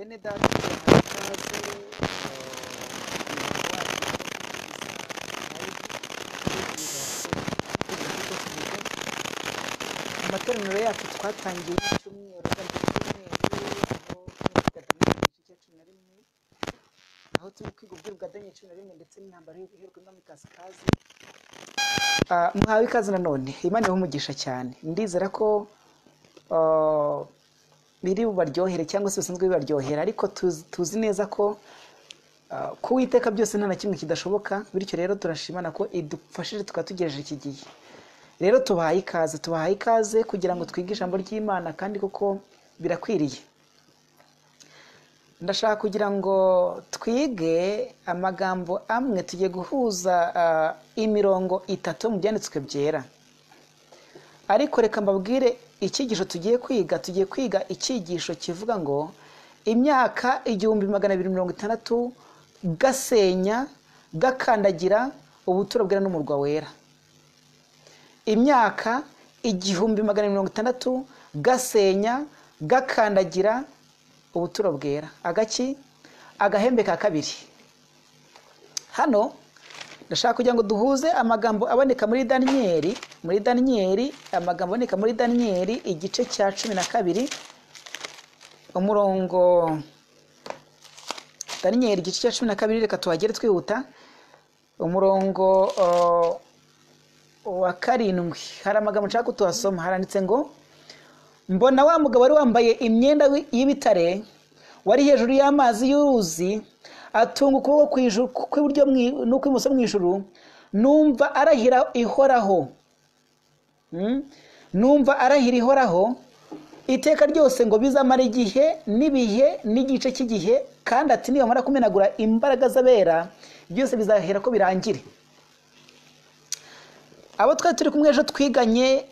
bene data amateraniro yacu twatangiye icyumweru aho turi kwiga ubwiru bwa Daniel 11 ndetse n'intambara y'ubuherwe n'amikasikazi. Muhawe ikaze nanone, Imana ihumugisha cyane. Ndizera ko biri bubaryohere cyangwa se bisanzwe bibaryohera, ariko tuzi neza ko kuwiteka byose nta na kimwe kidashoboka, bityo rero turashimana ko idufashije tukatugejeje iki gihe. Rero tubahaye ikaze kugira ngo twige ijambo ry'Imana, kandi koko birakwiriye. Ndashaka kugira ngo twige amagambo amwe, tugiye guhuza imirongo itatu mu byanditswe byera. Ariko reka mbabwire icyigisho tugiye kwiga icyigisho kivuga ngo imyaka 1260 gasenya, gakandagira, ubuturo bwera n'umurwa wera. Imyaka 1260 gasenya, gakandagira, ubuturo bwera. Agahembe ka kabiri. Hano ndashaka kugira ngo duhuze amagambo aboneka muri Daniel, amagambo aboneka muri Daniel igice cya 12, umurongo Daniel igice cya 12, reka tuhagere twihuta. Umurongo wa 7 hari amagambo nshaka kutuhasoma. Haranditse ngo mbona wa mugabo wari wambaye imyenda y'ibitare wari hejuru y'amazi y'uruzi, atunga ukuboko kw'iburyo n'ukw'ibumoso mu ijuru, numva arahira ihoraho iteka ryose ngo bizamara igihe n'ibihe n'igice cy'igihe, kandi ati nibamara kumenagura imbaraga z'abera byose bizahera ko birangire. Abo twari turi kumwe ejo twiganye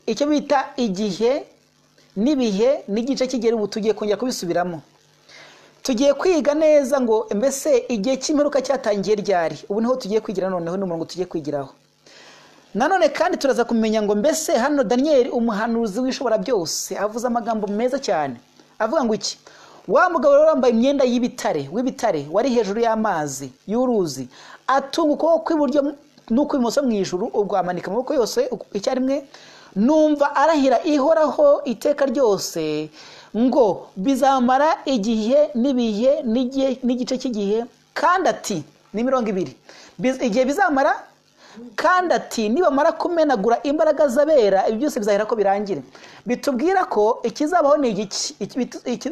icyo bita igihe n'ibihe n'igice cy'igihe, ubu tugiye kongera kubisubiramo. Tugiye kwiga neza ngo mbese igihe cy'imperuka cyatangiye ryari. Ubu niho tugiye kwigira, noneho n'umurongo tugiye kwigiraho. Nanone kandi turaza kumenya ngo mbese hano Daniel umuhanuzi w'ishobora byose avuze amagambo meza cyane, avuga ngo iki? Wa mugabo wambaye imyenda w'ibitare wari hejuru y'amazi y'uruzi, atunga ukuboko kw'iburyo n'ukw'ibumoso mu ijuru, ubwo amanika amaboko yose icyarimwe, numva arahira ihoraho iteka ryose ngo bizamara igihe n'ibihe n'igice cy'igihe, kandi ati ni 20 igihe bizamara, kandi ati nibamara kumenagura imbaraga z'abera ibi byose bizahera ko birangire. Bitubwira ko ikizabaho ni igiki?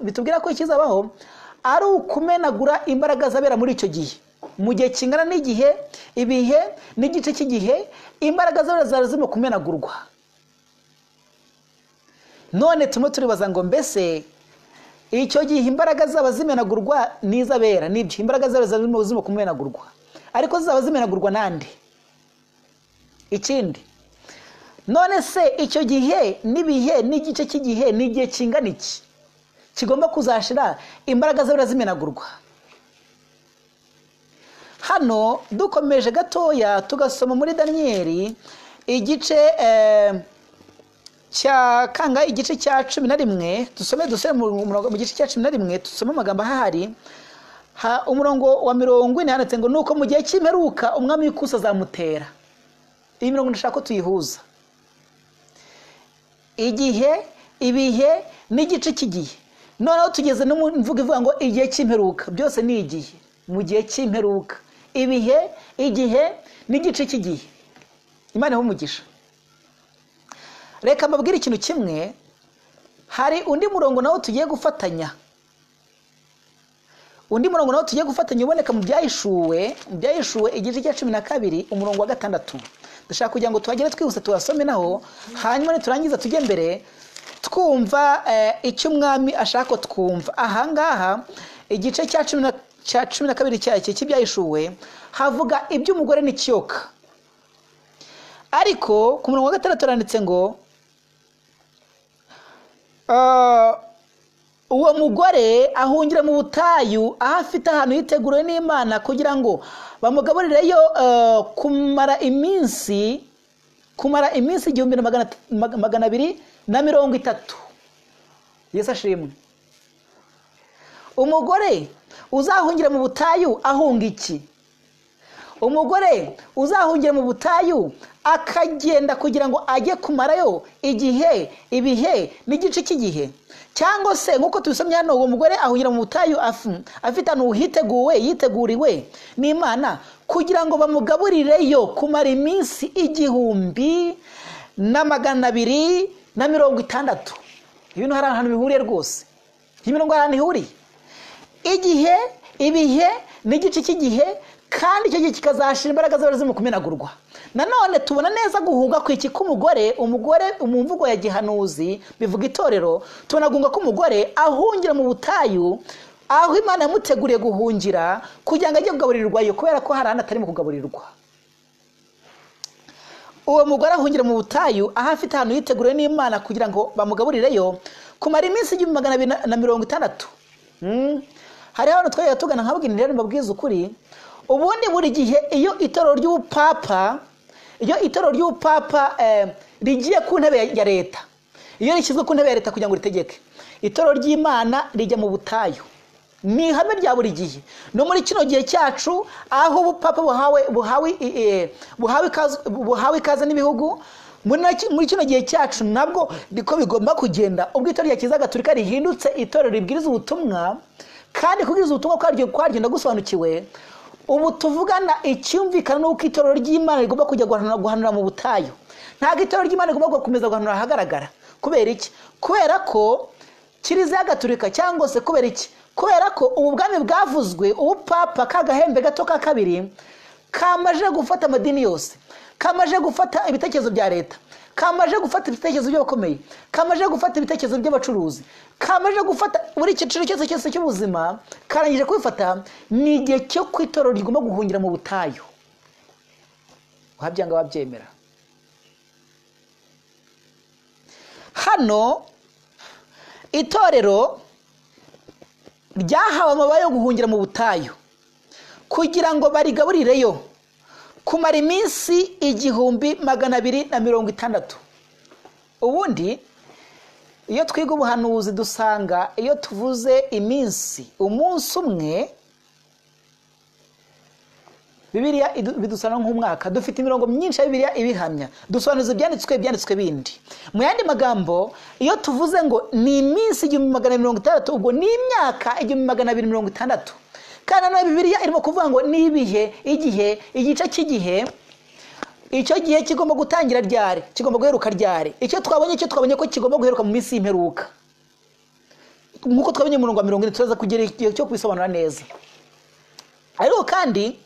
Bitubwira ko ikizabaho ari ukumenagura imbaraga z'abera muri icyo gihe, mu gihe kingana n'igihe, ibihe n'igice cy'igihe, imbaraga z'abera zarazimo kumenagurwa. None turimo turibaza ngo mbese icyo gihe imbaraga zaba zimenagurwa n'izabera, nibyo imbaraga zaba zirimo kumenagurwa, ariko zaba zimenagurwa nande? Ikindi, none se icyo gihe n'ibihe n'igice cy'igihe n'igihe kingana iki kigomba kuzashira imbaraga z'abera zimenagurwa? Hano dukomeje gatoya tugasoma muri Daniel igice igice cya 11, dusome mu gice cya 11, dusome amagambo ahari. Umurongo wa 40 handitse ngo nuko mu gihe cy'imperuka umwami w'ikusi azamutera. Iyi mirongo ndashaka ko tuyihuza. Igihe, ibihe n'igice cy'igihe. Noneho tugeze no mu mvugo ivuga ngo igihe cy'imperuka, byose ni igihe. Mu gihe cy'imperuka, ibihe, igihe n'igice cy'igihe. Imana ihumugisha. Reka mbabwire ikintu kimwe, hari undi murongo nawo tugiye gufatanya. Uboneka mu byahishuwe igice cya 12, umurongo wa 6. Ndashaka kugira ngo tuhagere twihuse tuhasome naho, hanyuma niturangiza tujye mbere twumva icyo umwami ashaka ko twumva. Aha ngaha igice cya 12 cy'ibyahishuwe havuga iby'umugore n'ikiyoka, ariko ku murongo wa 6 turanditse ngo uwo mugore ahungira mu butayu, aho afite ahantu yiteguriwe n'Imana kugira ngo bamugaburireyo kumara iminsi 1230. Yesu ashimwe. umugore uzahungira mu butayu ahunga iki? Umugore uzahungira mu butayu akagenda kugira ngo ajye kumarayo igihe, ibihe n'igice cy'igihe, cyangwa se nkuko tubisomye hano, uwo mugore ahungira mu butayu afite ahantu yiteguriwe n'Imana kugira ngo bamugaburireyo kumara iminsi 1260. Ibintu hari ahantu bihuriye rwose, imirongo hari ahantu ihuriye. Igihe, ibihe n'igice cy'igihe, kandi icyo gihe kikazashira imbaraga zawe zirimo kumenagurwa. Nanone tubona neza guhunga kw'iki k'umugore, umugore mu mvugo ya gihanuzi bivuga itorero, tubona guhunga k'umugore ahungira mu butayu aho Imana yamuteguriye guhungira kugira ngo ajye kugaburirwayo, kubera ko hari ahantu atarimo kugaburirwa. Uwo mugore ahungira mu butayu aho afite ahantu yiteguriwe n'Imana kugira ngo bamugaburireyo kumara iminsi 1260. Hari abantu twajya tugana nkabwira rero mbabwiza ukuri, ubundi buri gihe iyo itorero ry'ubupapa rigiye ku ntebe ya leta, iyo rishyizwe ku ntebe ya leta kugira ngo ritegeke, itorero ry'Imana rijya mu butayu. Ni ihame rya buri gihe. No muri kino gihe cyacu aho ubupapa buhawe ikaze n'ibihugu, muri kino gihe cyacu nabwo niko bigomba kugenda. Ubwo itorero rya Kiliziya Gatolika rihindutse itorero ribwiriza ubutumwa, kandi kubwiriza ubutumwa kwaryo gusobanukiwe, ubu tuvugana icyumvikana n'uko itorero ry'Imana rigomba kujya guhanura mu butayu. Ntabwo itorero ry'Imana rigomba gukomeza guhanura ahagaragara. Kubera iki? Kubera ko Kiliziya Gatolika, cyangwa se kubera iki? Kubera ko ubu bwami bwavuzwe, ubupapa k'Agahembe gato ka kabiri kamaje gufata amadini yose, kamaje gufata ibitekerezo bya leta, kamaje gufata ibitekerezo by'abakomeye, kamaje gufata ibitekerezo by'abacuruzi, kamaje gufata buri cyiciro cyose cy'ubuzima, karangije kubifata. Ni igihe cyo kwitorero rigomba guhungira mu butayu. Wabyanga wabyemera. Hano itorero ryahawe amababa yo guhungira mu butayu kugira ngo barigaburireyo kumara iminsi 1260. Ubundi iyo twiga ubuhanuzi dusanga iyo tuvuze iminsi, umunsi umwe, Bibiliya bidusana nk'umwaka. Dufite imirongo myinshi ya Bibiliya ibihamya, dusobanuza ibyanditswe bindi. Mu yandi magambo, iyo tuvuze ngo ni iminsi 1260, ubwo ni imyaka 1260. Kandi nayo Bibiliya irimo kuvuga ngo ni ibihe, igihe, igice cy'igihe, icyo gihe kigomba gutangira ryari, kigomba guheruka ryari. Icyo twabonye ko kigomba guheruka mu minsi y'imperuka, nkuko twabonye mu murongo wa 40. Turaza kugira igihe cyo kubisobanura neza. Ariko kandi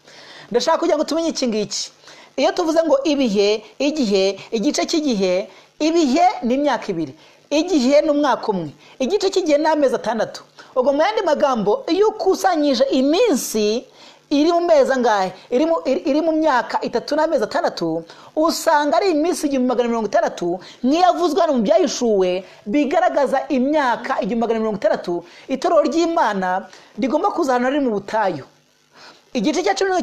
ndashaka kugira ngo tumenye iki ngiki. Iyo tuvuze ngo ibihe, igihe, igice cy'igihe, ibihe ni imyaka 2, igihe ni umwaka umwe, igice cy'igihe ni amezi 6. Ubwo mu yandi magambo, iyo ukusanyije iminsi iri mu mezi angahe, iri mu myaka 3 n'amezi 6, usanga ari iminsi 1260 nk'iyavuzwe hano mu byahishuwe, bigaragaza imyaka 1260 itorero ry'Imana rigomba kuzahana riri mu butayu. Igice cya 10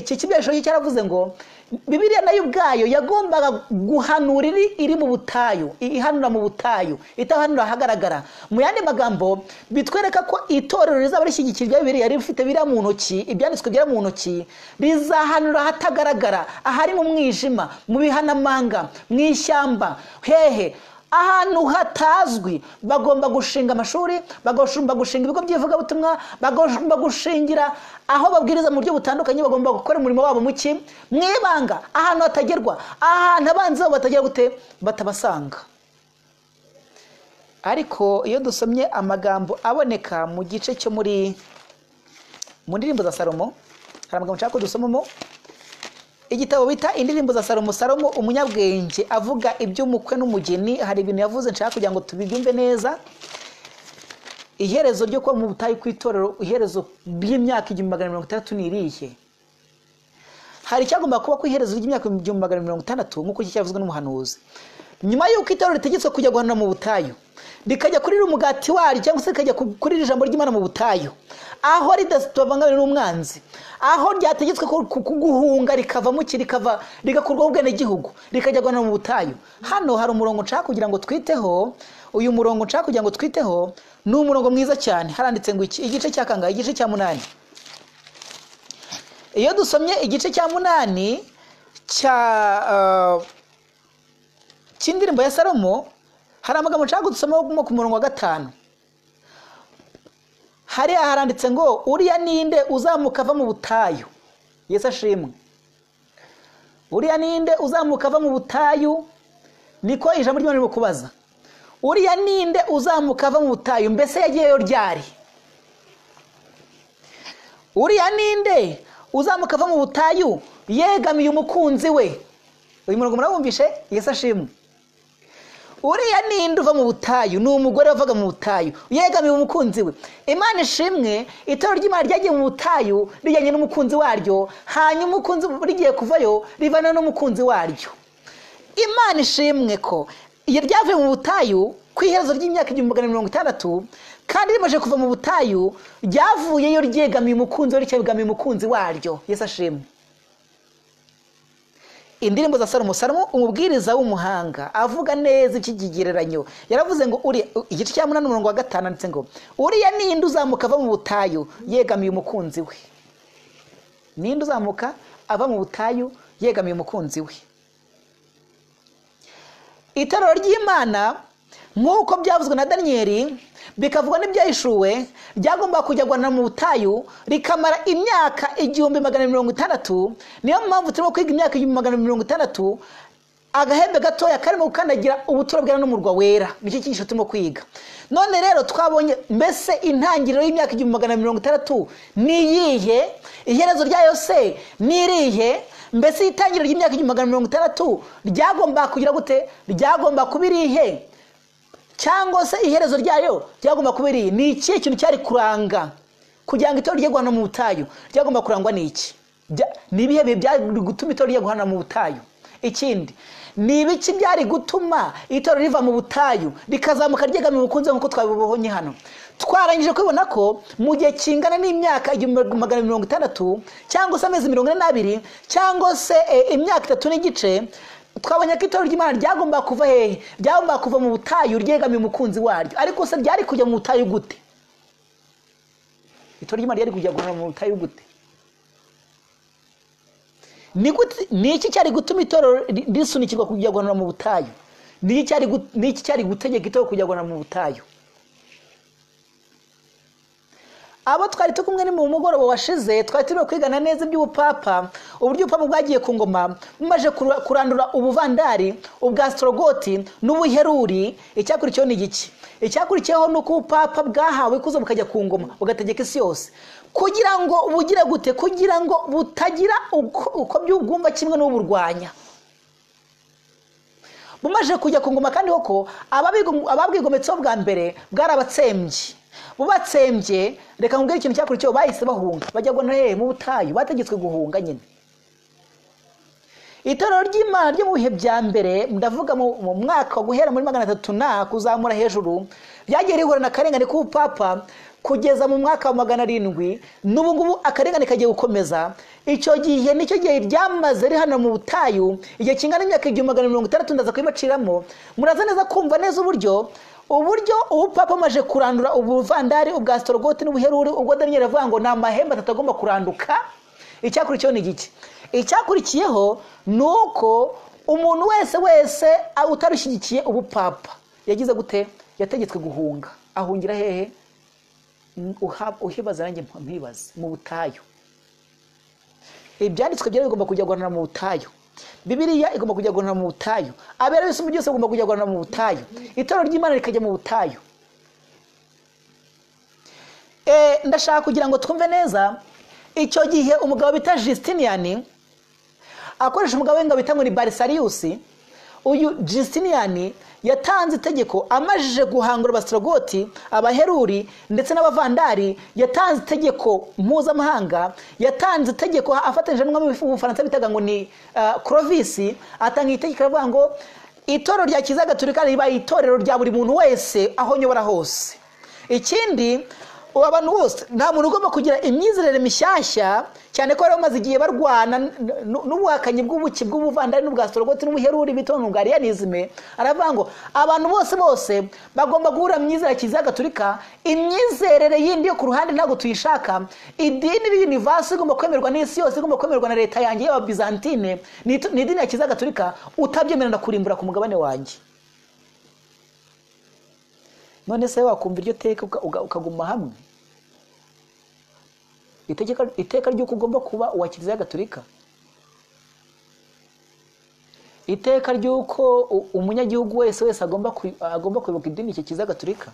cy'ibyashoye cyaravuze ngo Bibiliya nayo ubwayo yagombaga guhanura iri mu butayu, ihanura mu butayu, itahanura ahagaragara. Mu yandi magambo, bitwereka ko itorero rizaba rishyigikirwa Bibiliya rifite biriya mu ntoki, ibyanditswe byera mu ntoki, rizahanura ahatagaragara, ahari mu mwijima, mu bihanamanga, mu ishyamba, hehe, ahantu hatazwi. Bagomba gushinga amashuri, bagomba gushinga ibigo by'ivugabutumwa, bagomba gushingira aho babwiriza mu buryo butandukanye, bagomba gukora umurimo wabo muki mwibanga, ahantu hatagerwa, ahantu abanzi babo batagera gute, batabasanga. Ariko iyo dusomye amagambo aboneka mu gice cyo mu ndirimbo za Salomo, hari amagambo nshaka ko dusomamo. Igitabo bita indirimbo za Salomo, Salomo umunyabwenge avuga iby'umukwe n'umugeni. Hari ibintu yavuze nshaka kugira ngo tubibyumve neza. Iherezo ryo kuba mu butayu kw'itorero, iherezo by'imyaka 1260 ni irihe? Hari cyagomba kuba ku iherezo ry'imyaka 1260 nk'uko cyavuzwe n'umuhanuzi. Nyuma y'uko itorero ritegetswe kujya guhanura mu butayu, rikajya kuri umugati wari cyangwa se rikajya kuri ijambo ry'Imana mu butayu, aho ridatabangana n'umwanzi, aho ryategetswe kuguhunga rikava mu kirikava rigakurwaho ubwene gihugu rikajya gwana mu butayu. Hano hari umurongo nshaka kugira ngo twiteho. Uyu murongo nshaka kugira ngo twiteho ni umurongo mwiza cyane. Haranditse ngo iki igice cya kangahe? Igice cya 8. Iyo dusomye igice cya 8 cy'indirimbo ya Salomo, hari amagambo nshaka gusoma ku murongo wa 5. Hari haranditse ngo uriya ninde uzamuka ava mu butayu. Yesu ashimwe. Uriya ninde uzamuka ava mu butayu, niko ijambo ry'Imana rimo kubaza. Uriya ninde uzamuka ava mu butayu, mbese yagiyeyo ryari? Uriya ninde uzamuka ava mu butayu yegamiye umukunzi we? Uyu murongo murabumvishe? Yesu ashimwe. Uriya ninde uva mu butayu? Ni umugore wavaga mu butayu yegamiye umukunzi we. Imana ishimwe, itoro ry'Imana ryagiye mu butayu rijyanye n'umukunzi waryo, hanyuma umukunzi rigiye kuvayo rivana n'umukunzi waryo. Imana ishimwe ko iyo ryavuye mu butayu ku iherezo ry'imyaka 160, kandi rimaze kuva mu butayu ryavuyeyo ryegamiye umukunzi we, ryegamiye umukunzi waryo. Yesu ashimwe. Indirimbo za Salomo, umubwiriza w'umuhanga avuga neza iki kigereranyo, yaravuze ngo igice cya 8 umurongo wa 5 anditse ngo uriya ninde uzamuka ava mu butayu yegamiye umukunzi we. Ninde uzamuka ava mu butayu yegamiye umukunzi we? Itorero ry'Imana nk'uko byavuzwe na Daniel bikavugwa n'ibyahishuwe, ryagomba kujyagwana mu butayu rikamara imyaka 1600. Niyo mpamvu turimo kwiga imyaka 1600 agahembe gatoya karimo gukandagira ubuturo bwera n'umurwa wera. Nicyo cyisho turimo kwiga. None rero twabonye mbese intangiriro y'imyaka 1600 ni yihe, iherezo ryayo se ni irihe? Mbese itangiriro ry'imyaka 1600 ryagomba kugira gute? Ryagomba kubirihe? Cyangwa se iherezo ryayo ryagomba kubiri? Ni iki kintu cyari kuranga kugira ngo itorero ryegwana mu butayu? Ryagomba kurangwa n'iki? Ni ibihe byari gutuma itorero ryegwana mu butayu? Ikindi ni ibiki byari gutuma itorero riva mu butayu rikazamuka ryegamiye umukunzi nk'uko twabibonye hano? Twarangije kubona ko mu gihe kingana n'imyaka 1600 cyangwa se amezi 42 cyangwa se imyaka 3 n'igice, twabonye ko itorero ry'Imana ryagomba kuva hehe? Ryagomba kuva mu butayu ryegamiye umukunzi waryo. Ariko se ryari kujya mu butayu gute? Itorero ry'Imana ryari kujya mu butayu gute? Ni iki cyari gutuma itorero risunikirwa kujya mu butayu? Ni iki cyari gutegeka itorero kujya mu butayu? Abo twari tukumwe ni mu mugoroba washize twari turi kwigana neza iby'ubupapa, uburyo ubupapa bwagiye ku ngoma bumaje kurandura ubuvandari, ubwastrogoti n'ubuheruri. Icyakurikiyeho ni igiki? Icyakurikiyeho nuko ubupapa bwahawe ikuzo bukajya ku ngoma bugategeka isi yose, kugira ngo bugire gute? Kugira ngo butagira uko byugumva kimwe n'uburwanya. Bumaje kujya ku ngoma kandi koko ababwigometseho bwa mbere bwarabatsembye. Bubatsembye, reka nkubwire ikintu cyakurikiyeho, bahise bahunga bajya gwana mu butayu, bategetswe guhunga nyine. Itorero ry'Imana ryo mu bihe bya mbere, ndavuga mu mwaka guhera muri 300 na kuzamura hejuru, byagiye rihura na karengane k'ubupapa kugeza mu mwaka wa 700. N'ubu ngubu akarengane kagiye gukomeza. Icyo gihe nicyo gihe ryamaze rihana mu butayu, igihe kingana n'imyaka 1600 ndaza kwibaciramo. Muraza neza kumva neza uburyo ubupapa maje kurandura ubuvandari, ubwastrogoti n'ubuheruri. Ubwo Daniel avuga ngo nta mahembe atagomba kuranduka. Icyakurikiyeho ni igiki? Icyakurikiyeho nuko umuntu wese utarushyigikiye ubupapa yagize gute? Yategetswe guhunga. Ahungira hehe? Uhibaza nanjye mpibaza. Mu butayu. Ibyanditswe byari bigomba kujya guhanana mu butayu. Bibiliya igomba kujya guhanana mu butayu. Abera bose mu byose bagomba kujya guhanana mu butayu. Itorero ry'Imana rikajya mu butayu. Ndashaka kugira ngo twumve neza. Icyo gihe umugabo bita Justinian akoresha umugabo w'ingabo bita ngo ni Barisarius. Uyu Justinian yatanze itegeko, amajije guhangura abastrogoti, abaheruri ndetse n'abavandari. Yatanze itegeko mpuzamahanga, yatanze itegeko afatanyije n'umwami w'Ubufaransa bitaga ngo ni Clovis. Atanga itegeko avuga ngo itorero rya Kiliziya Gatolika riba itorero rya buri muntu wese aho nyobora hose. Ikindi abantu bose nta muntu ugomba kugira imyizerere mishyashya, cyane ko bamaze igihe barwana n'ubuhakanyi bw'ubuki bw'ubuvandari n'ubwasorogoti n'ubuheruri bitono bwa arianisme. Aravuga ngo abantu bose bagomba guhura myizerere ya Kiliziya Gatolika. Imyizerere yindi yo ku ruhande ntabwo tuyishaka. Idini y'universe igomba kwemerwa n'isi yose, igomba kwemerwa na leta yanjye y'aba Byzantine, ni idini ya Kiliziya Gatolika. Utabyemera ndakurimbura ku mugabane wanjye. None se wakumva iryo teka ukaguma hamwe? Iteka ry'uko ugomba kuba uwa Kiliziya Gatolika, iteka ry'uko umunyagihugu wese agomba kuyoboka idini ya Kiliziya Gatolika,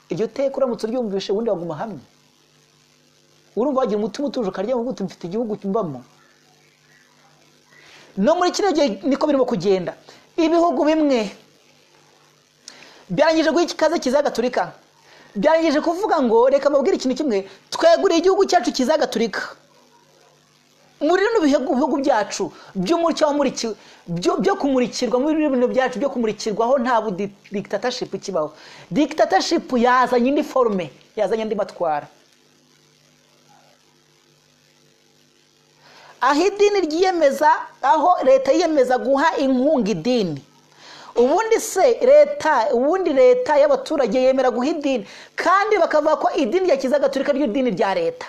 iryo teka uramutse uryumvishe ubundi waguma hamwe. Urumva wagira umutima utuje ukarya ngo mfite igihugu cyumbamo. No muri kino gihe niko birimo kugenda. Ibihugu bimwe byarangije guha ikaze Kiliziya Gatolika, byarangije kuvuga ngo reka mabwire ikintu kimwe, tweguriye igihugu cyacu Kiliziya Gatolika. Muri no bihugu byacu by'umucyo wamurikiwe byo kumurikirwa, muri ibintu byacu byo kumurikirwaho nta dictatorship kibaho. Dictatorship yazanye indi forme, yazanye andi matwara. Aho idini ryiyemeza, aho leta yiyemeza guha inkunga idini, ubundi leta y'abaturage yemera guha idini, kandi bakavuga ko idini ya Kiliziya Gatolika ryo dini rya leta.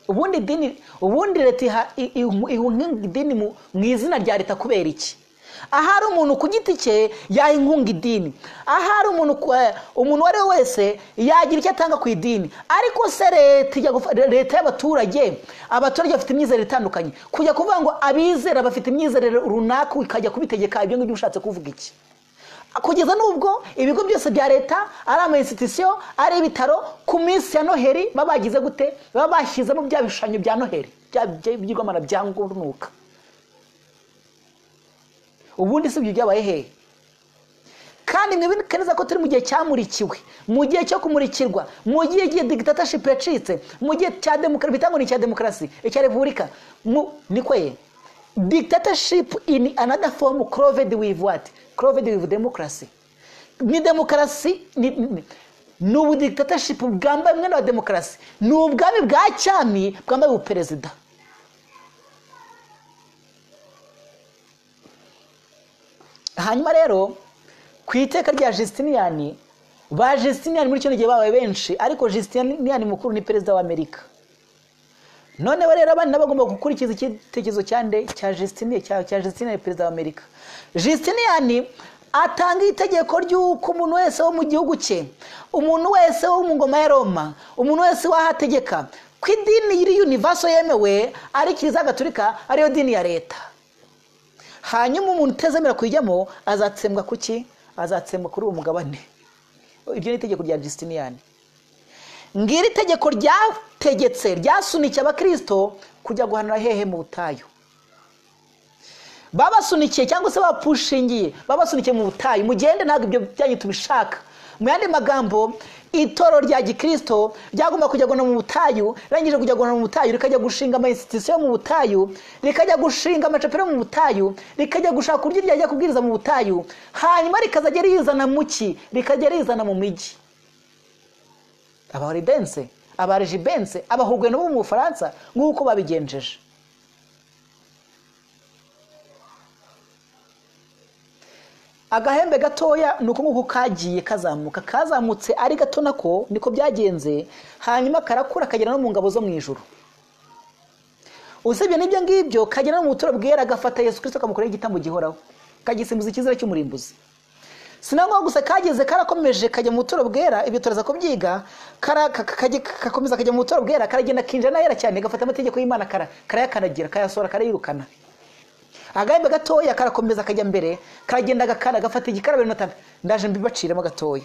Ubundi leta iha inkunga idini mu izina rya leta kubera iki? Ahari umuntu ku giti cye yaha inkunga idini, ahari umuntu wari wese yagira icyo atanga ku idini. Ariko se leta y'abaturage, abaturage bafite imyizerere itandukanye, kujya kuvuga ngo abizera bafite imyizerere runaka ukajya kubitegeka, ibyo ngibyo ushatse kuvuga iki? Kugeza n'ubwo ibigo byose bya leta ari ama institution, ari ibitaro, ku minsi ya Noheri babagize gute? Baba bashyizemo bya bishushanyo bya Noheri, by'igomana byangurunuka. Ubundi si ibyo byabaye hehe? Kandi mwibike neza ko turi mu gihe cyamurikiwe, mu gihe cyo kumurikirwa, mu gihe dictatorship yacitse, mu gihe cya demokarasi, bitango ni cya demokarasi, icya repubulika. Niko ye dictatorship in another form clothed with what? Clothed with democracy. Ni demokarasi ni ubu dictatorship bwambaye mwenda wa demokarasi, ni ubwami bwa cyami bwambaye ubuperezida. Hanyuma rero ku iteka rya Justinian, ba Justinian muri cyo gihe babaye benshi, ariko Justinian mukuru ni perezida wa Amerika. None rero abandi nabagomba gukurikiza igitekerezo cya Justinian perezida wa Amerika. Justinian atanga itegeko ry'uko umuntu wese wo mu gihugu cye, umuntu wese wo mu ngoma ya Roma, umuntu wese wahategeka, ko idini iri universe yemewe ari Kiliziya Gatolika, ariyo dini ya leta. Hanyuma umuntu utezemera kujyamo azatsembwa kuki? Azatsembwa kuri uwo mugabane. Ibyo ni itegeko rya Justinian. Ngiri itegeko ryategetse, ryasunikiye abakristo kujya guhanura hehe? Mu butayu. Babasunikiye cyangwa se bapushingiye, babasunikiye mu butayu. Mugende ntabwo ibyo byanyu tubishaka. Mu yandi magambo, itoro rya gikristo ryagomba kujya gona mu butayu, rangije kujya gona mu butayu, rikajya gushinga ama institution mu butayu, rikajya gushinga amacapero mu butayu, rikajya gushaka uryo ryajya kubwiriza mu butayu, hanyuma rikazajya rizana muki, rikajya rizana mu miji. Abaridense, abarejibense, abahugwe no mu Faransa nk'uko babigenjeje. Agahembe gatoya nuko nguko kagiye kazamutse ari gato nako niko byagenze, hanyuma karakura kagera no mu ngabo zo mu ijuru. Usibye n'ibyo ngibyo kagera no mu buturo bwera, gafata Yesu Kristo kamukorera igitambo gihoraho, kagisimbuza ikizira cy'umurimbuzi. Sinangwa gusa kageze karakomeje kajya mu buturo bwera, ibyo turaza kubyiga, kakomeza kajya mu buturo bwera, karagenda kinjana yera cyane, gafata amategeko y'Imana karayakanagira, kayasora, karayirukana. Agahembe gatoya karakomeza kajya mbere, karagenda gafata igikarabiro n'atana. Ndaje mbibaciremo gatoya.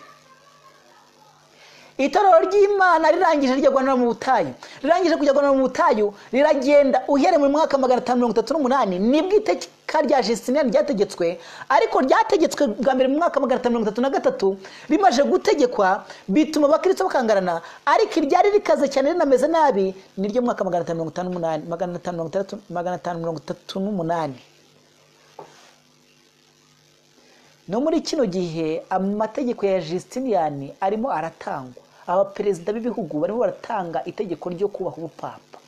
Itorero ry'Imana rirangije rya gwanira mu butayu, rirangije kujya gwanira mu butayu, riragenda uhere mu mwaka 538 nibwo iteka rya Justinian ryategetswe, ariko ryategetswe bwa mbere mu mwaka 533 rimaje gutegekwa bituma abakristo bakangarana, ariko iryari rikaze cyane rinameze nabi niryo mwaka 538. no muri kino gihe amategeko ya Justinian arimo aratangwa. Abaperezida b'ibihugu barimo baratanga itegeko ryo kubaha ubupapa.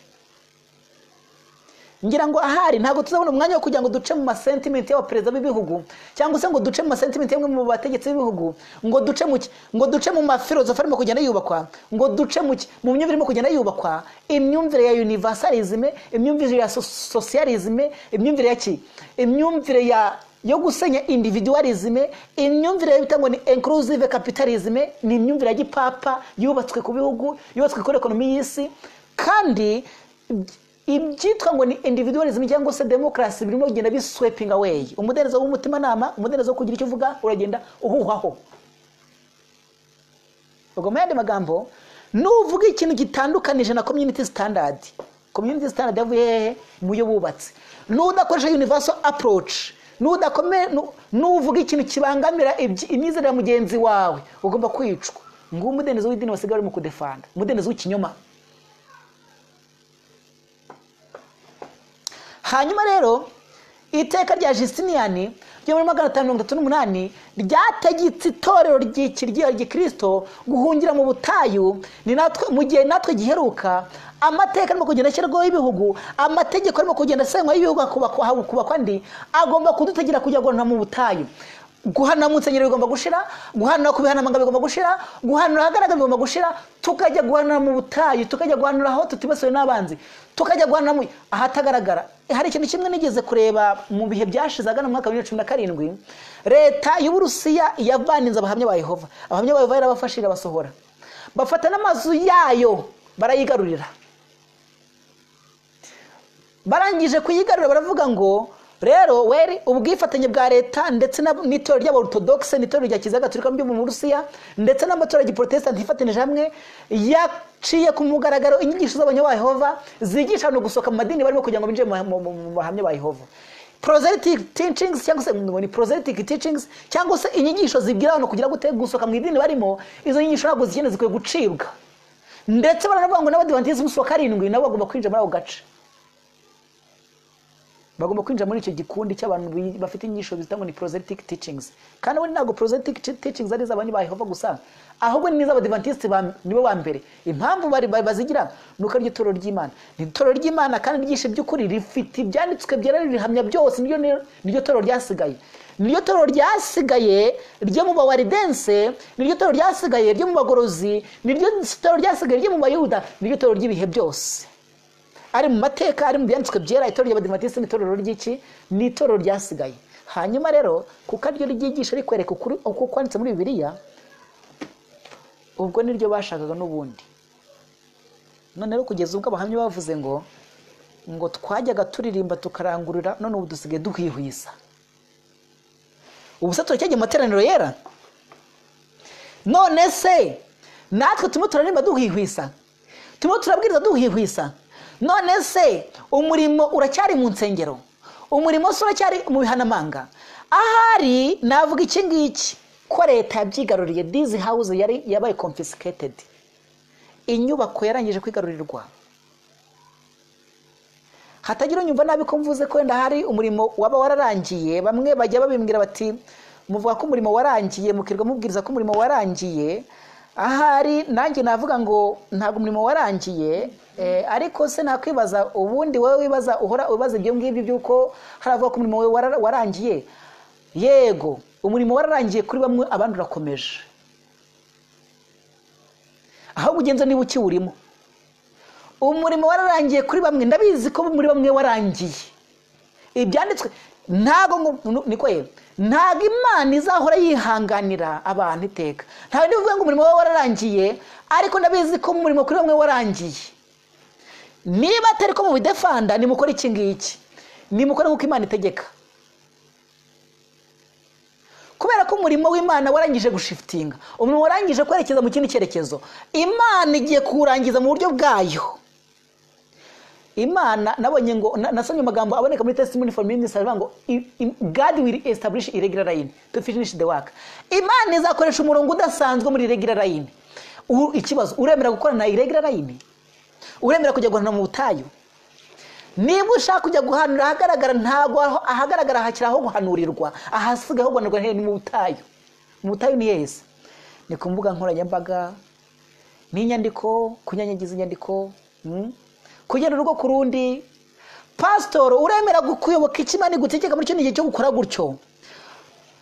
Ngira ngo ahari ntago tuzabona umwanya wo kugira ngo duce mu masentimenti y'abaperezida b'ibihugu cyangwa se ngo duce mu masentimenti y'amwe mu bategetsi b'ibihugu, ngo duce mu mafilozofi arimo kugenda yubakwa, ngo duce mu myumvire irimo kugenda yubakwa, imyumvire ya universalism, imyumvire ya socialism, imyumvire yo gusenya individualism, imyumvire bitangwa ni inclusive capitalism, ni imyumvire ya gipapa yubatswe ku bihugu, yubatswe kuri ekonomi y'isi, kandi ibyitwa ngo ni individualism cyangwa se democracy birimo kugenda bisweping away. Umudendezo w'umutima nama, umudendezo wo kugira icyo uvuga uragenda uhuhaho. Ubwo mu yandi magambo, nuvuga ikintu gitandukanije na community standard. Community standard yavuye hehe? Mu yo bubatse. Nudakoresha universal approach, nuvuga ikintu kibangamira imyizerere ya mugenzi wawe, ugomba kwicwa. Ngo umudendezo w'idini wasigaye mu kudefanda, umudendezo w'ikinyoma. Hanyuma rero iteka rya Justinian ryo muri 538 ryategetse itorero ry'ikirya Kristo guhungira mu butayu. Ni natwe mu gihe natwe giheruka amateka arimo kugenda ashyirwaho ibihugu, amategeko arimo kugenda asenywa y'ibihugu kubakwa ndi agomba kudutegera kujya guhana mu butayu. Guhana mu nsengero bigomba gushira, guhana ku bihanamanga bigomba gushira, guhana hagaragara bigomba gushira, tukajya guhana mu butayu, tukajya guhanura aho tutibasoye n'abanzi, tukajya guhana mu ahatagaragara. Hari ikintu kimwe nigeze kureba mu bihe byashizaga mu mwaka wa 2017, leta y'Uburusiya yavaninze abahamya ba Yehova. Abahamya ba Yehova yarabafashira basohora, bafata n'amazu yayo barayigarurira. Barangije kuyigarurira baravuga ngo rero weri ubwifatanye bwa leta ndetse n'itorero ry'aborthodoxe, n'itorero rya Kiliziya Gatolika mu Burusiya ndetse n'amatorero ya Protestant ifatanije hamwe yaciye ku mugaragaro inyigisho z'abanya ba Yehova zigisha no gusoka mu madini barimo kugira ngo binje mu bahamya ba Yehova. Proselytic teachings cyangwa se ni proselytic teachings cyangwa se inyigisho zibwira abantu kugira gute gusoka mu idini barimo. Izo nyigisho ntabwo zigenda zikwiye gucibwa, ndetse baranavuga ngo n'abadivantisi umunsi wa 7 nabo bagomba kwinjira muri ako gace, bagomba kwinjira muri icyo gikundi cy'abantu bafite inyigisho zitangwa ni proselytic teachings. Kandi we ntago proselytic teachings ari z'abantu ba Yehova gusa, ahubwo ni z'abadivantiste nibo ba mbere. Impamvu bari bazigira nuko ari itoro ry'Imana, ni itoro ry'Imana kandi ryishe by'ukuri, rifite ibyanditswe byera rihamya byose. Niryo toro ryasigaye, niryo toro ryasigaye ryo mu Bawaridense, niryo toro ryasigaye ryo mu Bagorozi, niryo toro ryasigaye ryo mu Bayuda, niryo toro ry'ibihe byose. Ari mu mateka, ari mu byanditswe byera, itorero ry'Abadivantisite n'itorero ry'iki ni itorero ryasigaye. Hanyuma rero kuko aryo ryigisha rikwereka uko kwanditse muri Bibiliya, ubwo niryo bashakaga n'ubundi. None rero kugeza ubwo abahamya bavuze ngo twajyaga turirimba tukarangurira, none ubu dusigaye duhwihwisa. Ubu se turacyajya mu materaniro yera? None se natwe turimo turaririmba duhwihwisa, turimo turabwiriza duhwihwisa. None se umurimo uracyari mu nsengero, umurimo se uracyari mu bihanamanga? Ahari navuga iki ngiki ko leta yabyigaruriye. This house yabaye confiscated, inyubako yarangije kwigarurirwa. Hatagira unyumva nabi ko mvuze ko wenda hari umurimo waba wararangiye. Bamwe bajya babimbwira bati muvuga ko umurimo warangiye, mukirwa mubwiriza ko umurimo warangiye. Ahari nanjye navuga ngo ntago umurimo warangiye, ariko se nakwibaza ubundi wowe wibaza uhora ubaza ibyo ngibyo byuko haravuga ko umurimo we warangiye. Yego umurimo wararangiye kuri bamwe, abandi urakomeje. Aho ugenza niba ukiwurimo, umurimo wararangiye kuri bamwe, ndabizi ko muri bamwe warangiye. Ibyanditswe ntago niko ntago Imana izahora yihanganira abantu iteka. Ntago ndivuga ngo umurimo wawe wararangiye, ariko ndabizi ko umurimo kuri bamwe warangiye. Niba atari ko mu bidefanda nimukora iki ngiki, nimukora nk'uko Imana itegeka. Kubera ko umurimo w'Imana warangije gushiftinga, umurimo warangije kwerekeza mu kindi cyerekezo, Imana igiye kurangiza mu buryo bwayo. Imana nabonye ngo nasomye amagambo aboneka muri testimony for ministers ngo God will establish irregular line to finish the work. Imana izakoresha umurongo udasanzwe muri irregular line. Ikibazo uremera gukora na irregular line? Uremera kujya guhana mu butayu? niba ushaka kujya guhanura ahagaragara ntago ahagaragara hakiraho guhanurirwa, ahasigaho guhanurwa he? Ni mu butayu. Mu butayu ni heza, ni ku mbuga nkoranyambaga, n'inyandiko, kunyanyagiza inyandiko, kugenda urugo ku rundi. Pastor, uremera kuyoboka ikimana gutegeka muri cyo gihe cyo gukora gutyo?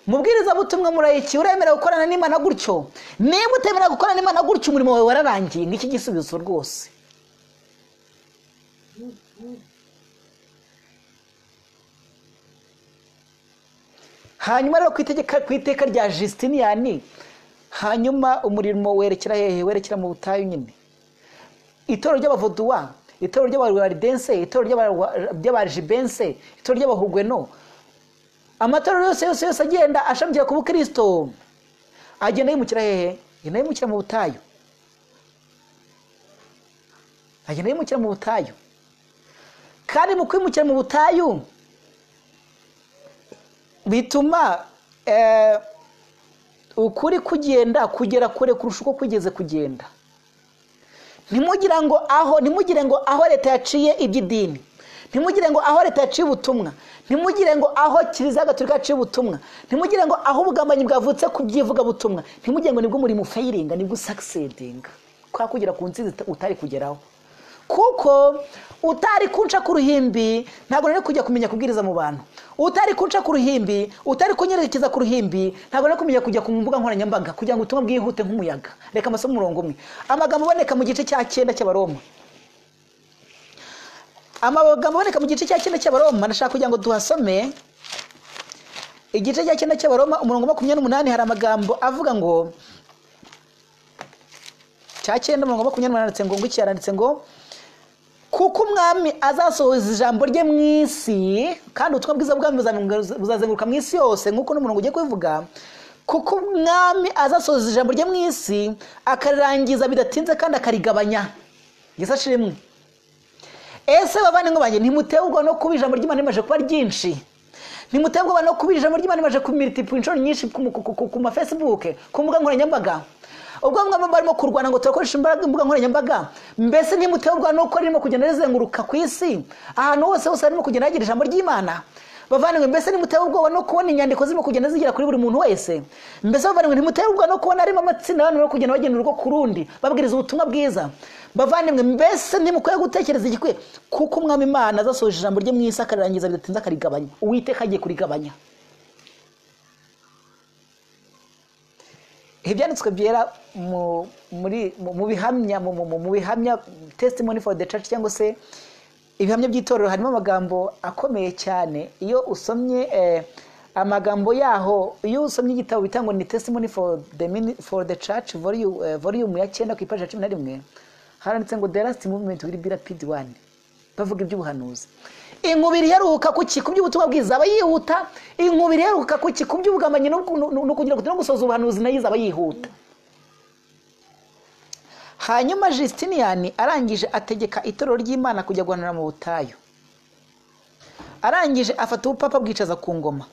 Mubwiriza butumwa murayiki, uremera gukorana n'Imana gutyo? Niba utemera gukorana n'Imana gutyo, umurimo wawe wararangiye. Ngiki gisubizo rwose. Hanyuma rero kwiteka rya Justiniani, hanyuma umurimo werekera hehe? Werekera mu butayu nyine. Itoro ry'abavoduwa, itoro ry'abarwaridense, itoro ry'abajibense, itoro ry'abahugweno, amatorero yose agenda ashamikira ku Bukristo, agenda yimukira hehe? Agenda yimukira mu butayu. Agenda yimukira mu butayu. Kandi mu kwimukira mu butayu bituma ukuri kugera kure kurusha uko kwigeze kugenda. Ntimugire ngo aho leta yaciye iby'idini, ntimugire ngo aho leta yaciye ubutumwa, ntimugire ngo aho Kiliziya Gatolika yaciye ubutumwa, ntimugire ngo aho ubugambanyi bwavutse ku byivuga butumwa, ntimugire ngo nibwo muri mu failing, nibwo succeeding, kwa kugera ku nsinzi utari kugeraho. Kuko utari kunca ku ruhimbi ntabwo nari kujya kumenya kubwiriza mu bantu. Utari kunca ku ruhimbi, utari kunyerekeza ku ruhimbi, ntabwo nari kumenya kujya ku mbuga nkoranyambaga kugira ngo ubutumwa bwihute nk'umuyaga. Reka amasomo umurongo umwe. Amagambo aboneka mu gice cya 9 cy'Abaroma. Amagambo aboneka mu gice cya 9 cy'Abaroma, nashaka kugira ngo duhasome. Igice cya 9 cy'Abaroma umurongo 28 hari amagambo avuga ngo cya 9 umurongo 28 yaranditse ngo kuko umwami azasohoza ijambo rye mu isi, kandi ubutumwa bwiza bw'Umwami buzazenguruka mu isi yose, nk'uko n'umurongo ugiye kubivuga. Kuko umwami azasohoza ijambo rye mu isi, akarirangiza bidatinze kandi akarigabanya. Yesu ashimwe. Ese bavandimwe banjye, ntimuterwa no kuba ijambo ry'Imana rimaze kuba ryinshi? Ntimuterwa no kuba ijambo ry'Imana rimaze kumultiply inshuro nyinshi ku ma Facebook, ku mbuga nkoranyambaga? Ubwo mwaba barimo kurwana ngo turakoresha imbuga nkoranyambaga, mbese ntimuterwa no ko ririmo kugenda rizenguruka ku isi, ahantu hose harimo kugenda hagira ijambo ry'Imana? Bavandimwe, mbese ntimuterwa no kubona inyandiko zirimo kugenda zigera kuri buri muntu wese? Mbese bavandimwe, ntimuterwa no kubona harimo amatsinda abantu no kugenda bagenda urugo ku rundi babwiriza ubutumwa bwiza? Bavandimwe, mbese ntimukwiye gutekereza igikwiye? Kuko umwami Imana azasohoje ijambo rye mu isi, akarirangiza bidatinze akarigabanya. Uwiteka agiye kurigabanya. Ibyanditswe byera mu bihamya testimony for the church, cyangwa se ibihamya by'itorero, harimo amagambo akomeye cyane. Iyo usomye amagambo yaho, iyo usomye igitabo bitangwa ni testimony for the church volume ya 9 ku ipaji ya 11, haranditse ngo the last movement will be rapid one. Bavuga iby'ubuhanuzi. Inkubiri heruka kuki ku by'ubutumwa bwiza abayihuta, inkubiri heruka kuki ku by'ubugambanyi no kugira ngo gusoza ubuhanuzi nayiza abayihuta. Hanyuma Justiniani arangije ategeka itorero ry'Imana kujya guhanura mu butayu. Arangije afata ubupapa bwicaza ku ngoma.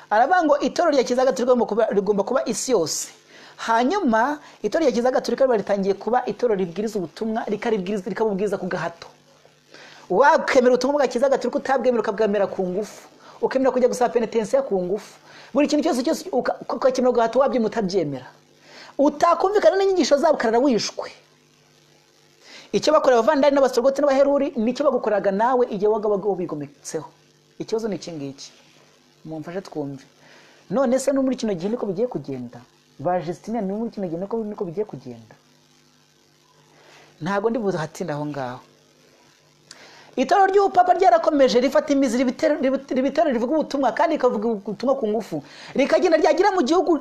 Aravuga ngo itorero rya Kiliziya Gatolika rigomba kuba isi yose. Hanyuma itorero rya Kiliziya Gatolika ritangiye kuba itorero ribwiriza ubutumwa, rikabubwiriza ku gahato. Wakemera ubutumwa bwa Kiliziya Gatolika, utabwemera ukabwemera ku ngufu, ukemera kujya gusaba penitensiya ku ngufu, buri kintu cyose ukakemera gahato wabyo mutabyemera, utakumvikana n'inyigisho zabo karara wishwe. Icyo bakorera abavandari n'abasorogoti n'abaheruri nicyo bagukoraga nawe igihe waga bigometseho. Ikibazo ni iki ngiki, mumfashe twumve. None se no muri kino gihe niko bigiye kugenda? Ba Justiniani no muri kino gihe niko bigiye kugenda? Ntago ndi buzahatinda aho ngaho. Itorero ry'ubupapa ryarakomeje rifata imizi ribitero rivuga ubutumwa, kandi rikavuga ubutumwa ku ngufu, rikagenda ryagera mu gihugu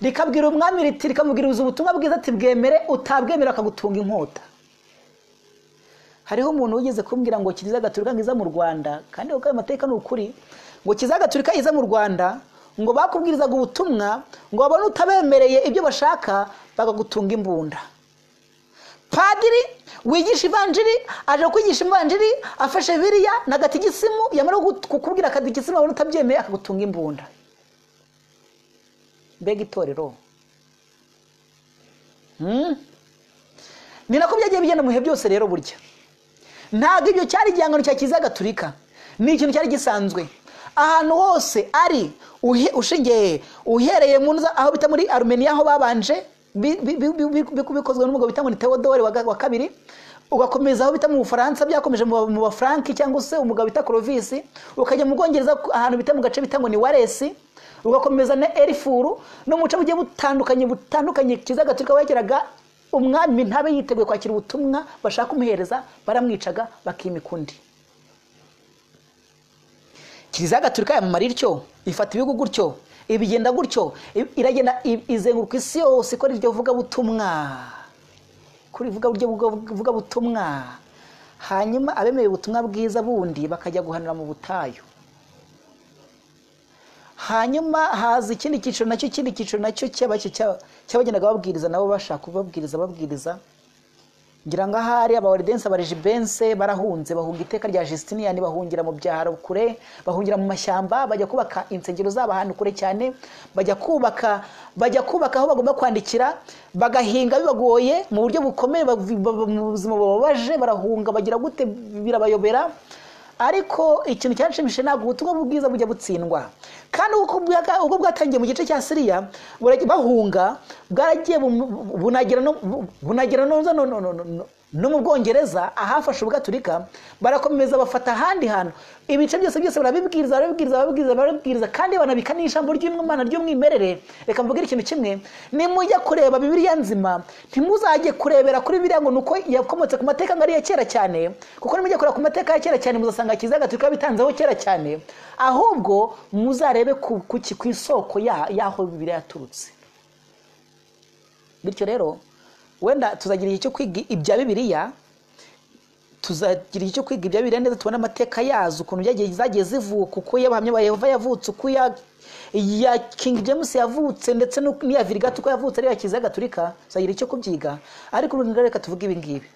rikabwira umwami riti, rikamubwiriza ubutumwa bwiza ati bwemere, utabwemera akagutunga inkota. Hariho umuntu wigeze kumbwira ngo Kiliziya Gatolika ngiza mu Rwanda, kandi uko amateka n'ukuri, ngo Kiliziya Gatolika iza mu Rwanda, ngo bakubwirizaga ubutumwa, ngo babone utabemereye ibyo bashaka bagagutunga imbunda. Padiri wigisha ivanjiri aje kwigisha ivanjiri, afashe Bibiliya na gatigisimu, yamara kukubwira gatigisimu babone utabyemeye akagutunga imbunda. Mbega itorero. Ni nako byagiye bigenda mu bihe byose rero burya. ntabwo ibyo cyari igihangano cya Kiliziya Gatolika, ni ikintu cyari gisanzwe ahantu hose ari ushingiye uhereye mu nza aho bita muri Armenia aho babanje bikozwe n'umugabo bita ngo ni Theodore wa kabiri, ugakomeza aho bita mu Bufaransa byakomeje mu Bafranki cyangwa se umugabo bita Clovis, ukajya mu Bwongereza ahantu bita mu gace bita ngo ni Wales, ugakomeza na Erfurt no mu bice bugiye butandukanye Kiliziya Gatolika bageraga umwami ntabe yiteguye kwakira ubutumwa bashaka kumuhereza, baramwicaga bakimika undi. Kiliziya Gatolika yamamara ityo, ifata ibihugu gutyo, ibigenda gutyo, iragenda izenguruka isi yose ikora iryo vuga butumwa, kuri vuga butumwa. Hanyuma abemeye ubutumwa bwiza bundi bakajya guhanira mu butayu. Hanyuma haza ikindi cyiciro nacyo cyabagendaga babwiriza, nabo bashaka kubabwiriza ngira ngo ahari abawardense abaregibense barahunze, bahunga iteka rya Justinian, bahungira mu byaro kure, bahungira mu mashyamba, bajya kubaka insengero zabo ahantu kure cyane, bajya kubaka aho bagomba kwandikira, bagahinga bibagoye mu buryo bukomeye, mu buzima bababaje, barahunga bagira gute birabayobera. Ariko ikintu cyashimishije ntabwo ubutumwa bwiza bujya butsindwa, kandi ubwo bwatangiye mu gice cya Syria bahunga bwaragiye bunagera no mu Bwongereza ahafashe Ubugatolika, barakomeza bafata ahandi hantu, ibice byose barabibwiriza kandi banabika n'ijambo ry'Imana ry'umwimerere. Reka mvugira ikintu kimwe, nimujya kureba Bibiliya nzima ntimuzajye kurebera kuri Bibiliya ngo nuko yakomotse ku mateka ngari ya kera cyane, kuko nimujya kureba ku mateka ya kera cyane muzasanga Kiliziya Gatolika bitanzeho kera cyane, ahubwo muzarebe ku isoko yaho Bibiliya yaturutse. Bityo rero wenda tuzagira icyo kwiga ibya Bibiliya, neza tubona amateka yazo ukuntu zagiye zivuka, uko y'abahamya ba Yehova yavutse, uko ya King James yavutse, ndetse n'iya Vulgate uko yavutse ari ya Kiliziya Gatolika, tuzagira icyo kubyiga. Ariko urundi reka tuvuge ibi ngibi.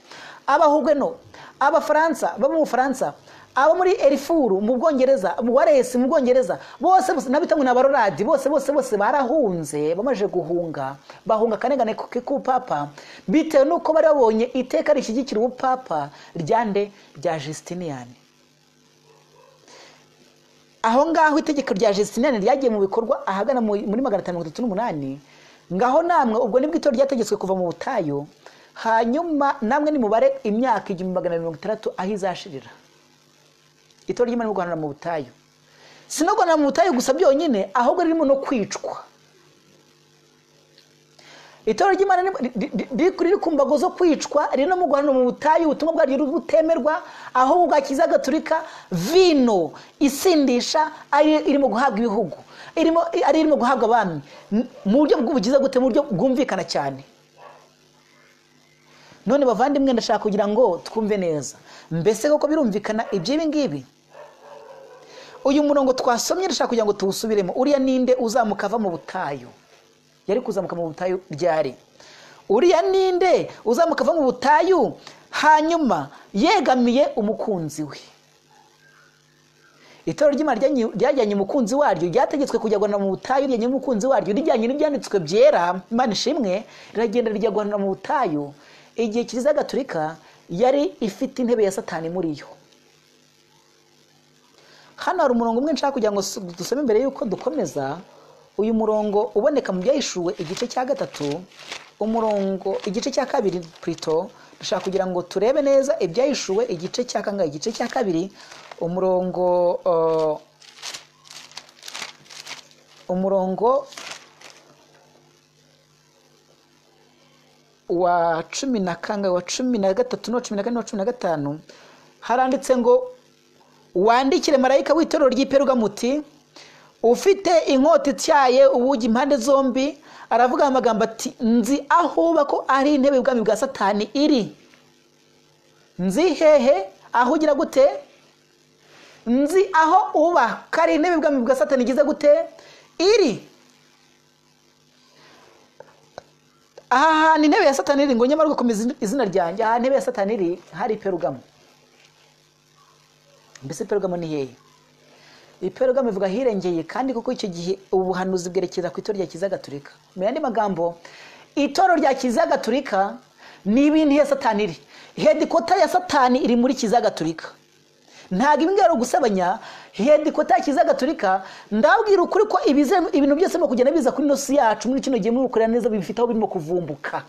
Abahugweno, Abafaransa baba mu Bufaransa, abo muri Erfurt mu Bwongereza, mu Wales mu Bwongereza, bose nabitangwa n'abaroradi, bose barahunze, bamaje bahunga kanengane ku papa, bitewe nuko bari babonye iteka rishyigikira ubupapa rya Justinian. Aho ngaho itegeko rya Justinian ryagiye mu bikorwa ahagana muri 538, ngaho namwe ubwo nibwo itorero ryategetswe kuva mu butayu. Hanyuma namwe ni mubare imyaka 1600 aho izashirira. Itorero ry'Imana mu Rwanda mu butayu, sino Rwanda mu butayu gusa byonyine, ahubwo ririmo no kwicwa. Itorero ry'Imana riri ku mbago zo kwicwa, riri no mu Rwanda mu butayu, ubutumwa bwaryo butemerwa, aho bwa Kiliziya Gatolika vino isindisha irimo guhabwa ibihugu, irimo guhabwa abami mu buryo bw'ubugize gute, mu buryo bwumvikana cyane. None bavandimwe, ndashaka kugira ngo twumve neza, mbese koko birumvikana iby'ibi ngibi? Uyu murongo twasomye ndashaka kugira ngo tuwusubiremo. Uriya ninde uzamuka ava mu butayu? Yari kuzamuka mu butayu ryari? Uriya ninde uzamuka ava mu butayu hanyuma yegamiye umukunzi we? Itorero ry'Imana ryajyanye umukunzi waryo, ryategetswe kujya guhanira mu butayu, ryajyanye umukunzi waryo, rijyanye n'ibyanditswe byera, Imana ishimwe, riragenda rijya guhanira mu butayu. Igihe Kiliziya Gatolika yari ifite intebe ya Satani muri yo. Hano hari umurongo umwe nshaka kugira ngo dusome imbere yuko dukomeza. Uyu murongo uboneka mu Byahishuwe igice cya 3, igice cya 2 plutôt. Ndashaka kugira ngo turebe neza Ibyahishuwe igice cya 2, umurongo wa 10 wa 13 no 14 no 15 haranditse ngo, wandikire marayika w'itorero ry'Iperugamu uti, ufite inkota ityaye ubugi impande zombi, aravuga amagambo ati, nzi aho bako ari intebe y'ubwami bwa Satani iri. Nzi hehe? Aho ugira gute? Nzi aho uba kari intebe y'ubwami bwa Satani igize gute? Iri. Aha ni intebe ya Satani iri, ngo nyamara gukomeza izina ryanjye. Aha intebe ya Satani iri hari Iperugamu. Mbese Iperugamu ni hehe? Iperugamu ivuga hirengeye, kandi kuko icyo gihe ubuhanuzi bwerekeza ku itorero rya Kiliziya Gatolika. Mu yandi magambo, itorero rya Kiliziya Gatolika ni ibintu ya satani iri. Headquarter ya satani iri muri Kiliziya Gatolika. Ntago ibingero gusabanya headquarter ya Kiliziya Gatolika. Ndabwira ukuri ko ibintu byose mu kugenda biza kuri nosi yacu muri kino gihe muri ukorera neza bifitaho birimo kuvumbuka.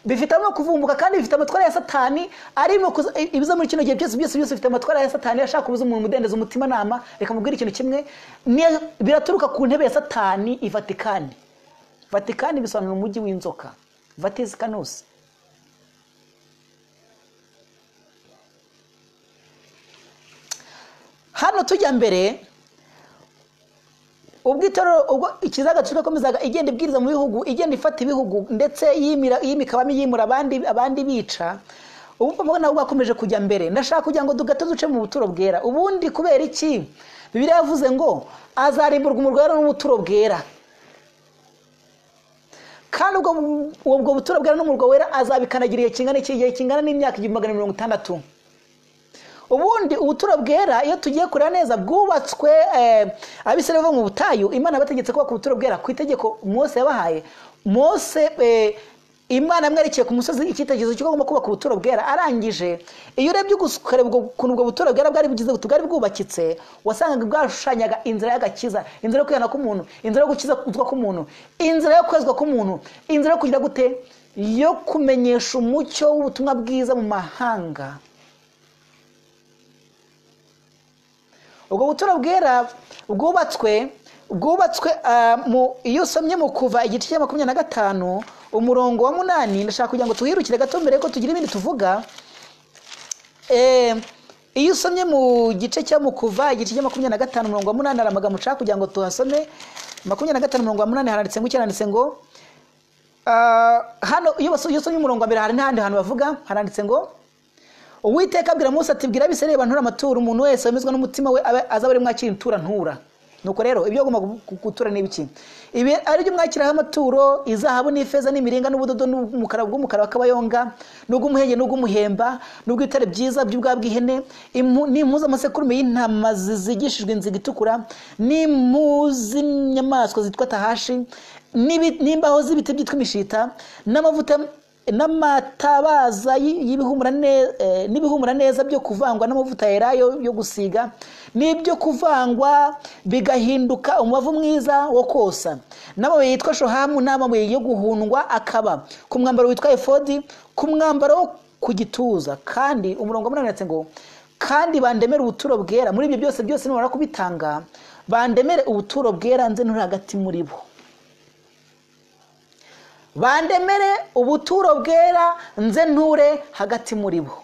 Bifitamo kuvumbuka kandi bifite amatwara ya satani arimo ibiza muri kino gihe byose bifite amatwara ya satani ashaka kubuza umuntu mudendeza umutima nama. Reka mubwire ikintu kimwe biraturuka ku ntebe ya satani i Vatikani. Vatikani bisobanura umujyi w'inzoka. Vaticanus. Hano tujya mbere ubwitoro ubwo Kiliziya Gatolika komezaga igenda ibwiriza mu bihugu, igenda ifata ibihugu ndetse yimikabami yimura abandi bica. Ubu mbona bakomeje kujya mbere. Ndashaka kugira ngo dugato duce mu buturo bwera. Ubundi kubera iki Bibiliya yavuze ngo azarimburwa umurwa wera n'ubuturo bwera, kandi ubwo buturo bwera n'umurwa wera azabikandagira igihe kingana n'imyaka 160. Ubundi ubuturo bwera iyo tugiye kureba neza bwubatswe Abisirayeli bo mu butayu. Imana bategetse ko ubuturo bwera ku itegeko Mose yabahaye. Mose Imana amwerekeye ku musozi ikitegerezo cyo agomba kubaka ubuturo bwera. Arangije iyo urebye ukareba ubwo buturo bwera bwari bugize butugari bwubakitse, wasangaga bwashushanyaga inzira y'agakiza, inzira yo kwihana k'umuntu, inzira yo gukiza kuzwa k'umuntu, inzira yo kwezwa k'umuntu, inzira yo kugira gute yo kumenyesha umucyo w'ubutumwa bwiza mu mahanga. Ubwo buturo bwera bwubatswe iyo usomye mu Kuva igice cya 25 umurongo wa 8. Ndashaka kugira ngo tuhirukire gato mbere ko tugira ibindi tuvuga. Iyo usomye mu gice cya Kuva igice cya 25 umurongo wa 8 aramaga muca kugira ngo tuhasome. 25 umurongo wa 8 haranditse ngo hano iyo usomye umurongo wa mbere hari n'ahandi hantu bavuga haranditse ngo Uwiteka abwira Mose ati bwira Abisirayeli bantura amaturo umuntu wese wemezwa n'umutima we azabare mwakira intura. Nuko rero ibyo agomba gutura n'ibiki ibi ari byo mwakiraho amaturo: izahabu n'ifeza n'imiringa n'ubudodo n'umukara wakabayonga n'ugumuhenge n'ugumuhemba n'ubwitare byiza by'ubwabwihene n'impuza amasekurume y'intama zigishijwe inziga itukura n'impuzi inyamaswa zitwa tahashi n'imbaho z'ibiti byitwa imishita n'amavuta n'amatabaza y'ibihumura neza byo kuvangwa n'amavuta yerayo yo gusiga n'ibyo kuvangwa bigahinduka umubavu mwiza wo kosa n'amabuye yitwa shohamu n'amabuye yo guhundwa akaba ku mwambaro witwa efodi ku mwambaro wo ku gituza. Kandi umurongo munanetse ngo kandi bandemere ubuturo bwera. Muri ibyo byose nimara kubitanga bandemere ubuturo bwera nze nturi hagati muri bo. Bandemere ubuturo bwera nze nture hagati muri bo.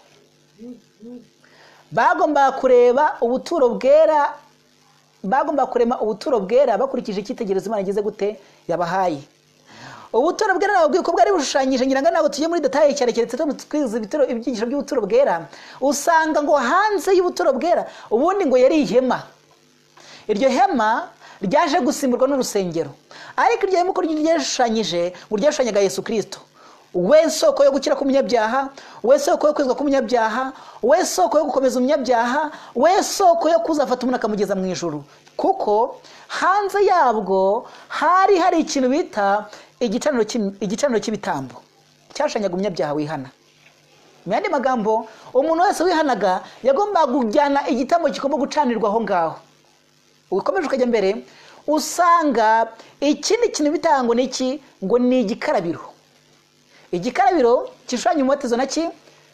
Bagomba kureba ubuturo bwera, bagomba kurema ubuturo bwera bakurikije icyitegererezo Imana igeze gute yabahaye. Ubuturo bwera nabwo ko bwari bushushanyije nyiranga nabo tugiye muri detail cyane keretse twize ibyigisho by'ubuturo bwera. Usanga ngo hanze y'ubuturo bwera ubundi ngo yari ihema. Iryo hema ryaje gusimburwa n'urusengero, ariko iryo hema ko ryashushanyije ngo ryashushanyaga Yesu Kristo, we soko yo gukira k'umunyabyaha, we soko yo kwezwa k'umunyabyaha, we soko yo gukomeza umunyabyaha, we soko yo kuzafata umuntu akamugeza mu ijuru. Kuko hanze yabwo hari ikintu bita igicaniro cy'ibitambo cyashushanyaga umunyabyaha wihana. Mu yandi magambo umuntu wese wihanaga yagombaga kujyana igitambo kigomba gucanirwa aho ngaho. Ukomeje ukajya mbere usanga ikindi kintu bitango n'iki ngo ni igikarabiro. Igikarabiro kishushanya umubatizo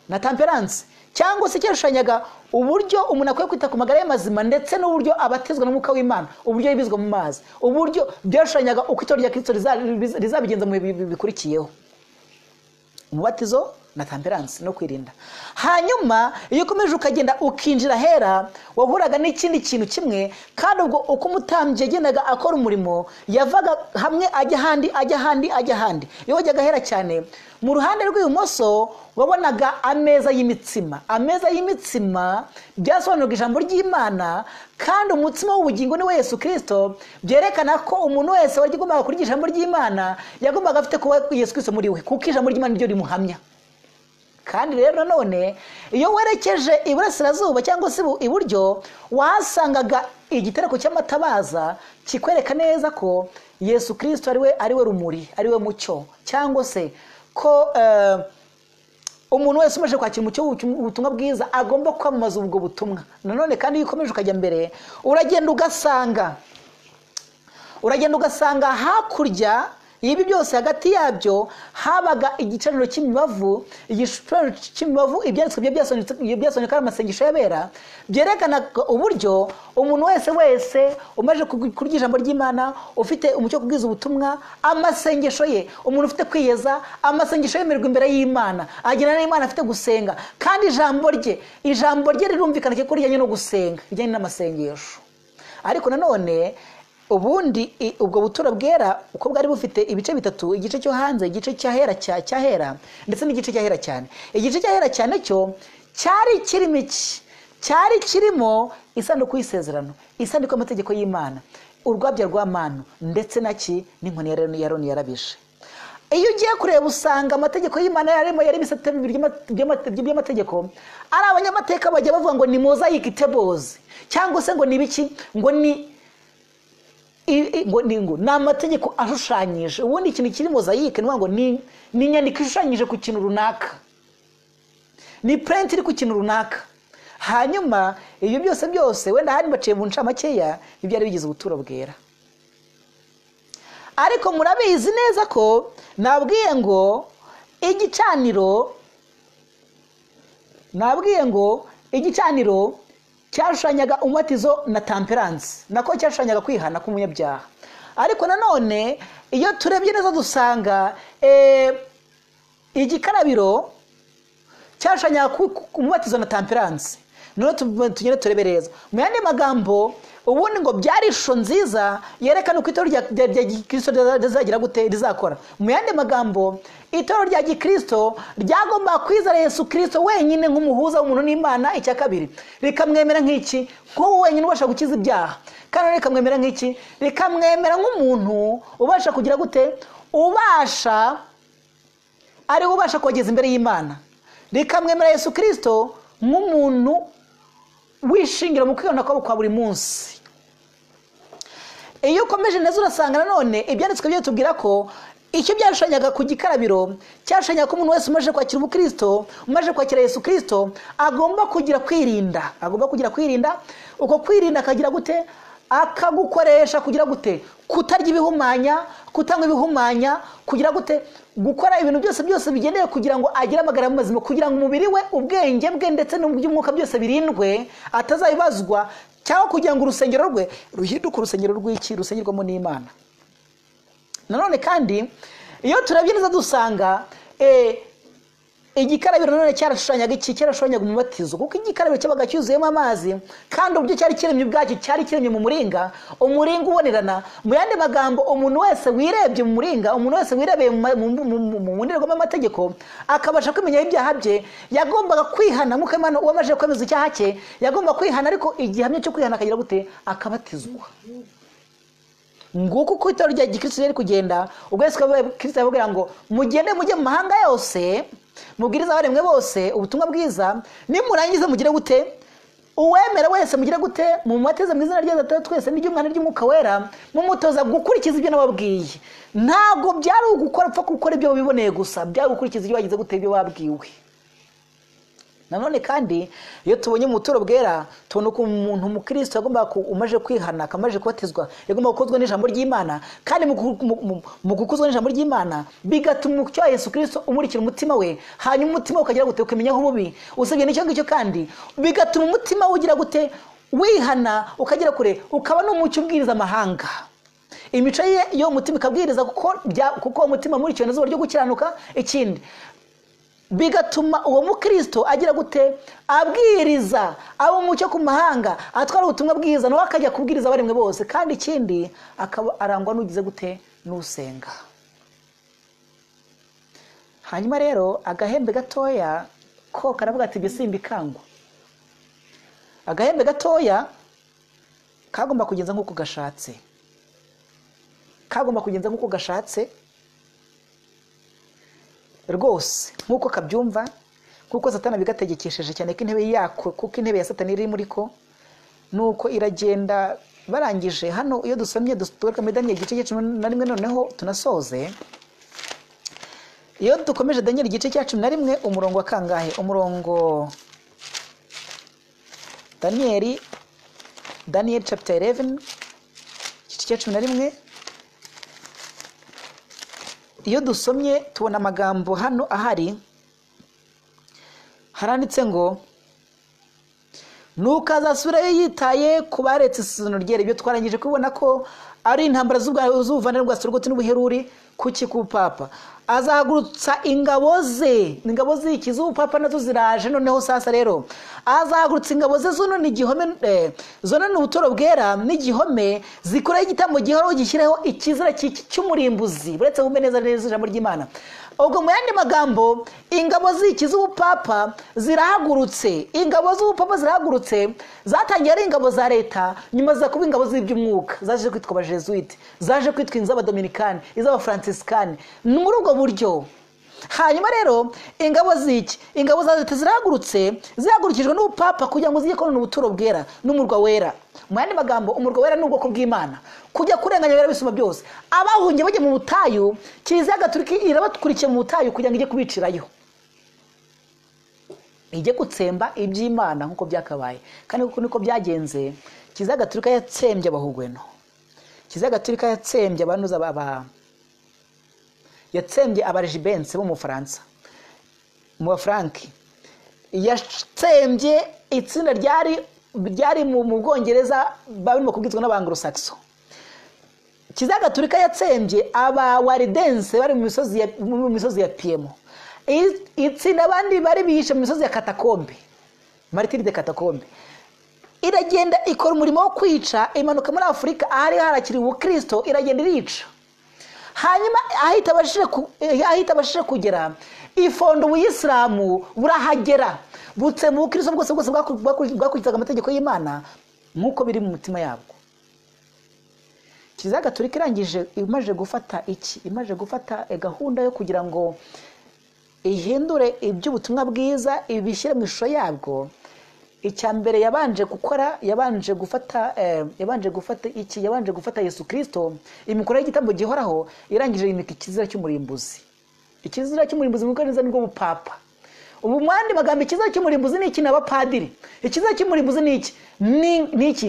na temperance, cyangwa se cyashushanyaga uburyo umuntu akwiye kwita ku magara y'amazima ndetse n'uburyo abatizwa n'umwuka w'Imana, uburyo yibizwa mu mazi, uburyo byashushanyaga uko itorero rya Kristo rizabigenza mu bikurikiyeho: umubatizo na temperance no kwirinda. Hanyuma iyo ukomeje ukagenda ukinjira hera wahuraga n'ikindi kintu kimwe, kandi ubwo uko umutambyi yagendaga akora umurimo yavaga hamwe ajya handi. Iyo wajyaga hera cyane mu ruhande rw'ibumoso wabonaga ameza y'imitsima byasobanuraga ijambo ry'Imana, kandi umutsima w'ubugingo ni we Yesu Kristo. Byerekana ko umuntu wese wari agomba kurya ijambo ry'Imana yagombaga afite kuba Yesu Kristo muri we, kuko ijambo ry'Imana ryo rimuhamya. Kandi rero nanone iyo werekeje iburasirazuba cyangwa se iburyo wasangaga igitereko cy'amatabaza kikwereka neza ko Yesu Kristo ari we rumuri, ari we mucyo, cyangwa se ko umuntu wese umaze kwakira umucyo ubutumwa bwiza agomba kwamamaza ubwo butumwa. Nanone kandi iyo ukomeje ukajya mbere uragenda ugasanga hakurya ibi byose hagati yabyo habaga igicaniro cy'imibavu. Igicaniro cy'imibavu ibyanditswe byasonye kandi amasengesho y'abera byerekana uburyo umuntu wese umaze kurya ijambo ry'Imana, ufite umucyo kubwiza ubutumwa, amasengesho ye, umuntu ufite kwiyeza, amasengesho yemerwa imbere y'Imana, agirana n'Imana afite gusenga, kandi ijambo rye rirumvikana ko rijyanye no gusenga, rijyanye n'amasengesho. Ariko nanone ubundi ubwo buturo bwera uko bwari bufite ibice bitatu: igice cyo hanze, igice cyahera cyahera, ndetse n'igice cyahera cyane. Igice cyahera cyane cyo cyari kirimo isanduku y'isezerano, isanduku y'amategeko y'Imana, urwabya rwa manu, ndetse n'inkoni ya Aroni yarabishe. Iyo ugiye kureba usanga amategeko y'Imana yari bisate bibiri by'amategeko. Ari abanyamateka bajya bavuga ngo ni mosaic tables, cyangwa se ngo ni biki, ngo ni amategeko ashushanyije. Ubundi ikintu kiri mosaic ngo ni inyandiko ishushanyije ku kintu runaka, ni print iri ku kintu runaka. Hanyuma ibyo byose wenda hari baciye mu ncamakeya ibyari bigize ubuturo bwera. Ariko murabizi neza ko nabwiye ngo igicaniro cyashushanyaga umubatizo na temperance, nako cyashushanyaga kwihana k'umunyabyaha. Ariko nanone iyo turebye neza dusanga igikarabiro cyashushanyaga umubatizo na temperance. None tugende turebereza mu yandi magambo, ubundi ngo byari ishusho nziza yerekana uko itorero rya Gikristo rizagira gute rizakora. Mu yandi magambo, itorero rya Gikristo ryagomba kwizera Yesu Kristo wenyine nk'umuhuza w'umuntu n'Imana. Icya kabiri, rikamwemera nk'iki, nk'uwo wenyine ubasha gukiza ibyaha. Kandi rikamwemera nk'iki, rikamwemera nk'umuntu ubasha kugira gute, ubasha kugeza imbere y'Imana. Rikamwemera Yesu Kristo nk'umuntu wishingira mu kwibona kwabo kwa buri munsi. Iyo ukomeje neza urasanga nanone ibyanditswe byo tubwira ko icyo byashushanyaga ku gikarabiro cyashushanyaga ko umuntu wese umaze kwakira ubukristo, umaze kwakira Yesu Kristo, agomba kugira kwirinda. Uko kwirinda akagira gute, akagukoresha kugira gute, kutarya ibihumanya, kutanywa ibihumanya, kugira gute, gukora ibintu byose bigendeye kugira ngo agire amagara mazima, kugira ngo umubiri we, ubwenge bwe ndetse n'uby'umwuka byose birindwe, atazabibazwa, cyangwa kugira ngo urusengero rwe ruhinduke urusengero rw'iki, rusengerwamo n'Imana. Nanone kandi iyo turabye neza dusanga igikarabiro nanone cyarashushanyaga iki, cyarashushanyaga umubatizo, kuko igikarabiro cyabaga cyuzuyemo amazi, kandi ubyo cyari kiremye ubwacyo, cyari kiremye mu muringa ubonerana. Mu yandi magambo, umuntu wese wirebye mu muringa, umuntu wese wirebeye mu ndorerwamo y'amategeko, akabasha kwimenya ibyaha bye, yagombaga kwihana. Nk'uko Imana wamaze kwemeza icyaha cye, yagomba kwihana, ariko igihamya cyo kwihana akagira gute, akabatizwa. Nguko uko itorero rya Gikristo riri kugenda. Ubwo Yesu Kristo yavugira ngo mugende mujye mu mahanga yose, mubwiriza abaremwe bose ubutumwa bwiza, nimurangiza mugire gute, uwemera wese mugire gute, mumubatize mu izina rya Data twese n'iry'Umwana n'iry'Umwuka wera, mumutoza gukurikiza ibyo nababwiye. Ntabwo byari ugukora upfa gukora ibyo biboneye gusa, byari gukurikiza ibyo wagize gute, ibyo wabwiwe. Nanone kandi iyo tubonye mu buturo bwera, tubona ko umuntu umukristo yagomba umaje kwihana, akamaje kubatizwa, yagomba gukozwa n'ijambo ry'Imana. Kandi mu gukozwa n'ijambo ry'Imana bigatuma umucyo wa Yesu Kristo umurikira umutima we, hanyuma umutima ukagira gute, ukamenya aho ububi. Usabye n'icyo ngicyo kandi bigatuma umutima ugira gute, wihana, ukagira kure, ukaba n'umucyo ubwiriza amahanga. Imico ye yo umutima ikabwiriza, kuko umutima murikiwe n'izuba ryo gukiranuka. Ikindi bigatuma uwo mukristo agira gute, abwiriza abo mucyo ku mahanga, atwara ubutumwa bwiza, nawe akajya kubwiriza abaremwe bose. Kandi ikindi akaba arangwa n'ugize gute, n'usenga. Hanyuma rero agahembe gatoya ko karavuga ati bisimba ikangwa. Agahembe gatoya kagomba kugenza nk'uko gashatse, rwose nk'uko kabyumva, kuko Satani bigategekesheje cyane ko intebe yako, kuko intebe ya Satani iri muri ko, nuko iragenda. Barangije hano iyo dusomye duturuka muri Daniyeli igice cya 11, noneho tunasoze. iyo dukomeje Daniel igice cya 11 umurongo wa kangahe umurongo Daniel chapter 11 igice cya 11 iyo dusomye tubona amagambo hano ahari haranditse ngo nukazasubirayo yitaye kubaretse isezerano ryera. Ibyo twarangije kubona ko ari intambara z'ubuvanire bwa Sorogoti n'ubuheruri kuki ku papa azahagurutsa ingabo z'iki z'ubupapa nazo ziraje. Noneho sasa rero azahagurutsa ingabo ze zono ni igihome zono ni ubuturo bwera n'igihome zikoraho igitambo gihoraho gishyireho ikizira cy'umurimbuzi. Buretse bumve neza ijambo ry'Imana. Ubwo mu yandi magambo ingabo z'iki z'ubupapa zirahagurutse. Ingabo z'ubupapa zirahagurutse zatangiye ari ingabo za leta, nyuma za kuba ingabo z'iby'umwuka zaje kwitwa abajesuite, zaje kwitwa iz'abadominikani, iz'abafransisikani. Ni muri ubwo buryo. Hanyuma rero ingabo z'iki ingabo za leta zirahagurutse zihagurukijwe n'ubupapa kugira ngo zijye konona ubuturo bwera n'umurwa wera. Mu yandi magambo umurwa wera ni ubwoko bw'Imana kujya kurenganya bera bisuma byose. Abahungiye bajye mu butayu, Kiliziya Gatolika irabatukurikiye mu butayu kugira ngo ijye kubicirayo, ijye gutsemba iby'Imana nkuko byakabaye. Kandi kuko niko byagenze. Kiliziya Gatolika yatsembye abahugweno, Kiliziya Gatolika yatsembye abanuza yatsembye abarejibense bo mu Faransa, mu Bafranki, yatsembye itsinda ryari mu Bwongereza barimo kubwizwa n'Abanglo-Saxon. Kiliziya Gatolika yatsembye abawaridense bari mu misozi ya Piemo. Itsinda abandi bari bihishe mu misozi ya Katakombe, Martiri de Katakombe. Iragenda ikora umurimo wo kwica, imanuka muri Afurika ahari harakiri ubukristo, iragenda irica. Hanyuma ahita abashije kugera ifondo ubuyisilamu burahagera, butse mu bukristo bwose bwakurikizaga amategeko y'Imana nk'uko biri mu mutima yabwo. Kiliziya Gatolika irangije imaje gufata gahunda yo kugira ngo ihindure iby'ubutumwa bwiza ibishyire mu ishusho yabwo. Icyambere yabanje gufata Yesu Kristo, imikora y'igitambo gihoraho, irangije imika ikizira cy'umurimbuzi. Ikizira cy'umurimbuzi mu kanisa nibwo bupapa. Ubu mwandi magambo ikizira cy'umurimbuzi ni iki n'abapadiri. Ikizira cy'umurimbuzi ni iki?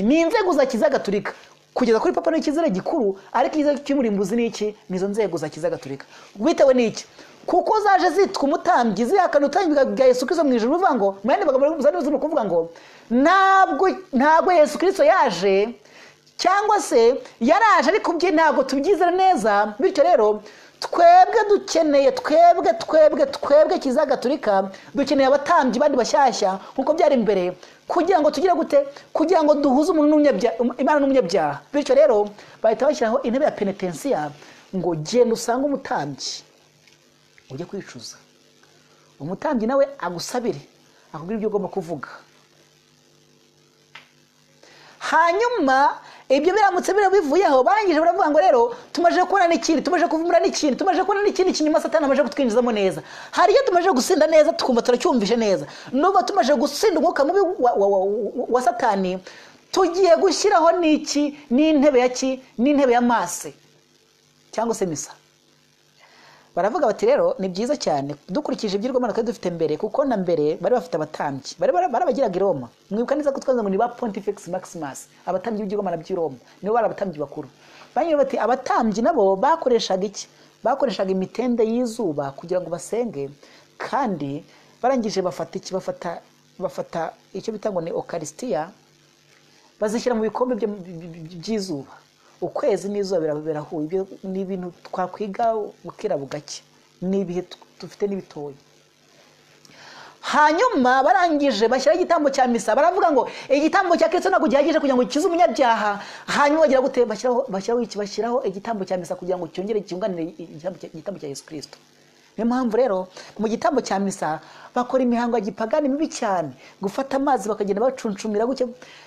Ni inzego za Kiliziya Gatolika. Kugeza kuri papa no ikizira gikuru, ariko ikizira cy'umurimbuzi ni iki? Nizo nzego za Kiliziya Gatolika. Bitewe ni iki? Kuko zaje zitwa umutambyi zihakana utambyi bwa Yesu Kristo mu ijuru. Bivuga ngo mwene bagabo no kuvuga ngo ntabwo Yesu Kristo yaje, cyangwa se yaraje ariko bye ntabwo tubyizera neza. Bityo rero twebwe dukeneye twebwe Kiliziya Gatolika dukeneye abatambyi bandi bashyashya nkuko byari imbere, kugira ngo tugire gute, kugira ngo duhuze umuntu Imana n'umunyabyaha. Bityo rero bahita bashyiraho intebe ya penitensiya ngo genda usanga umutambyi ujye kwicuza. Umutambyi nawe agusabire, akubwira ibyo ugomba kuvuga. Hanyuma ibyo biramutse bivuyeho, barangije baravuga ngo rero tumaje kubona n'ikindi, tumaje kuvumbura n'ikindi, tumaje kubona n'ikindi kinyuma Satani amaje kutwinjizamo neza. Hari iyo tumaje gusinda neza tukumva turacyumvishe neza. Nubwo tumaje gusinda umwuka mubi wa Satani, tugiye gushyiraho n'iki n'intebe n'intebe ya mase cyangwa se misa. Baravuga bati rero ni byiza cyane dukurikije ibyirwamana kandi dufite mbere, kuko na mbere bari bafite abatambyi barabagiraga i Roma. Mwibuka neza ko twaza ngo ni ba Pontifex Maximus, abatambyi b'ibyirwamana by'i Roma, nibo bari abatambyi bakuru. Banyine bati abatambyi nabo bakoreshaga iki? Bakoreshaga imitende y'izuba kugira ngo basenge, kandi barangije bafata icyo bita ngo ni Eucharistia, bazishyira mu bikombe by'izuba. Ukwezi n'izuba birahuye. Ibyo ni ibintu twakwiga bukira bugake, ni ibihe dufite n'ibitoyi. Hanyuma barangije bashyiraho igitambo cya misa. Baravuga ngo igitambo cya Kristo ntabwo gihagije kugira ngo kize umunyabyaha. Hanyuma bagira gute? Bashyiraho igitambo cya misa kugira ngo cyongere cyunganire igitambo cya Yesu Kristo. Niyo mpamvu rero mu gitambo cya misa bakora imihango ya gipagani mibi cyane, gufata amazi bakagenda bacuncumira gutya.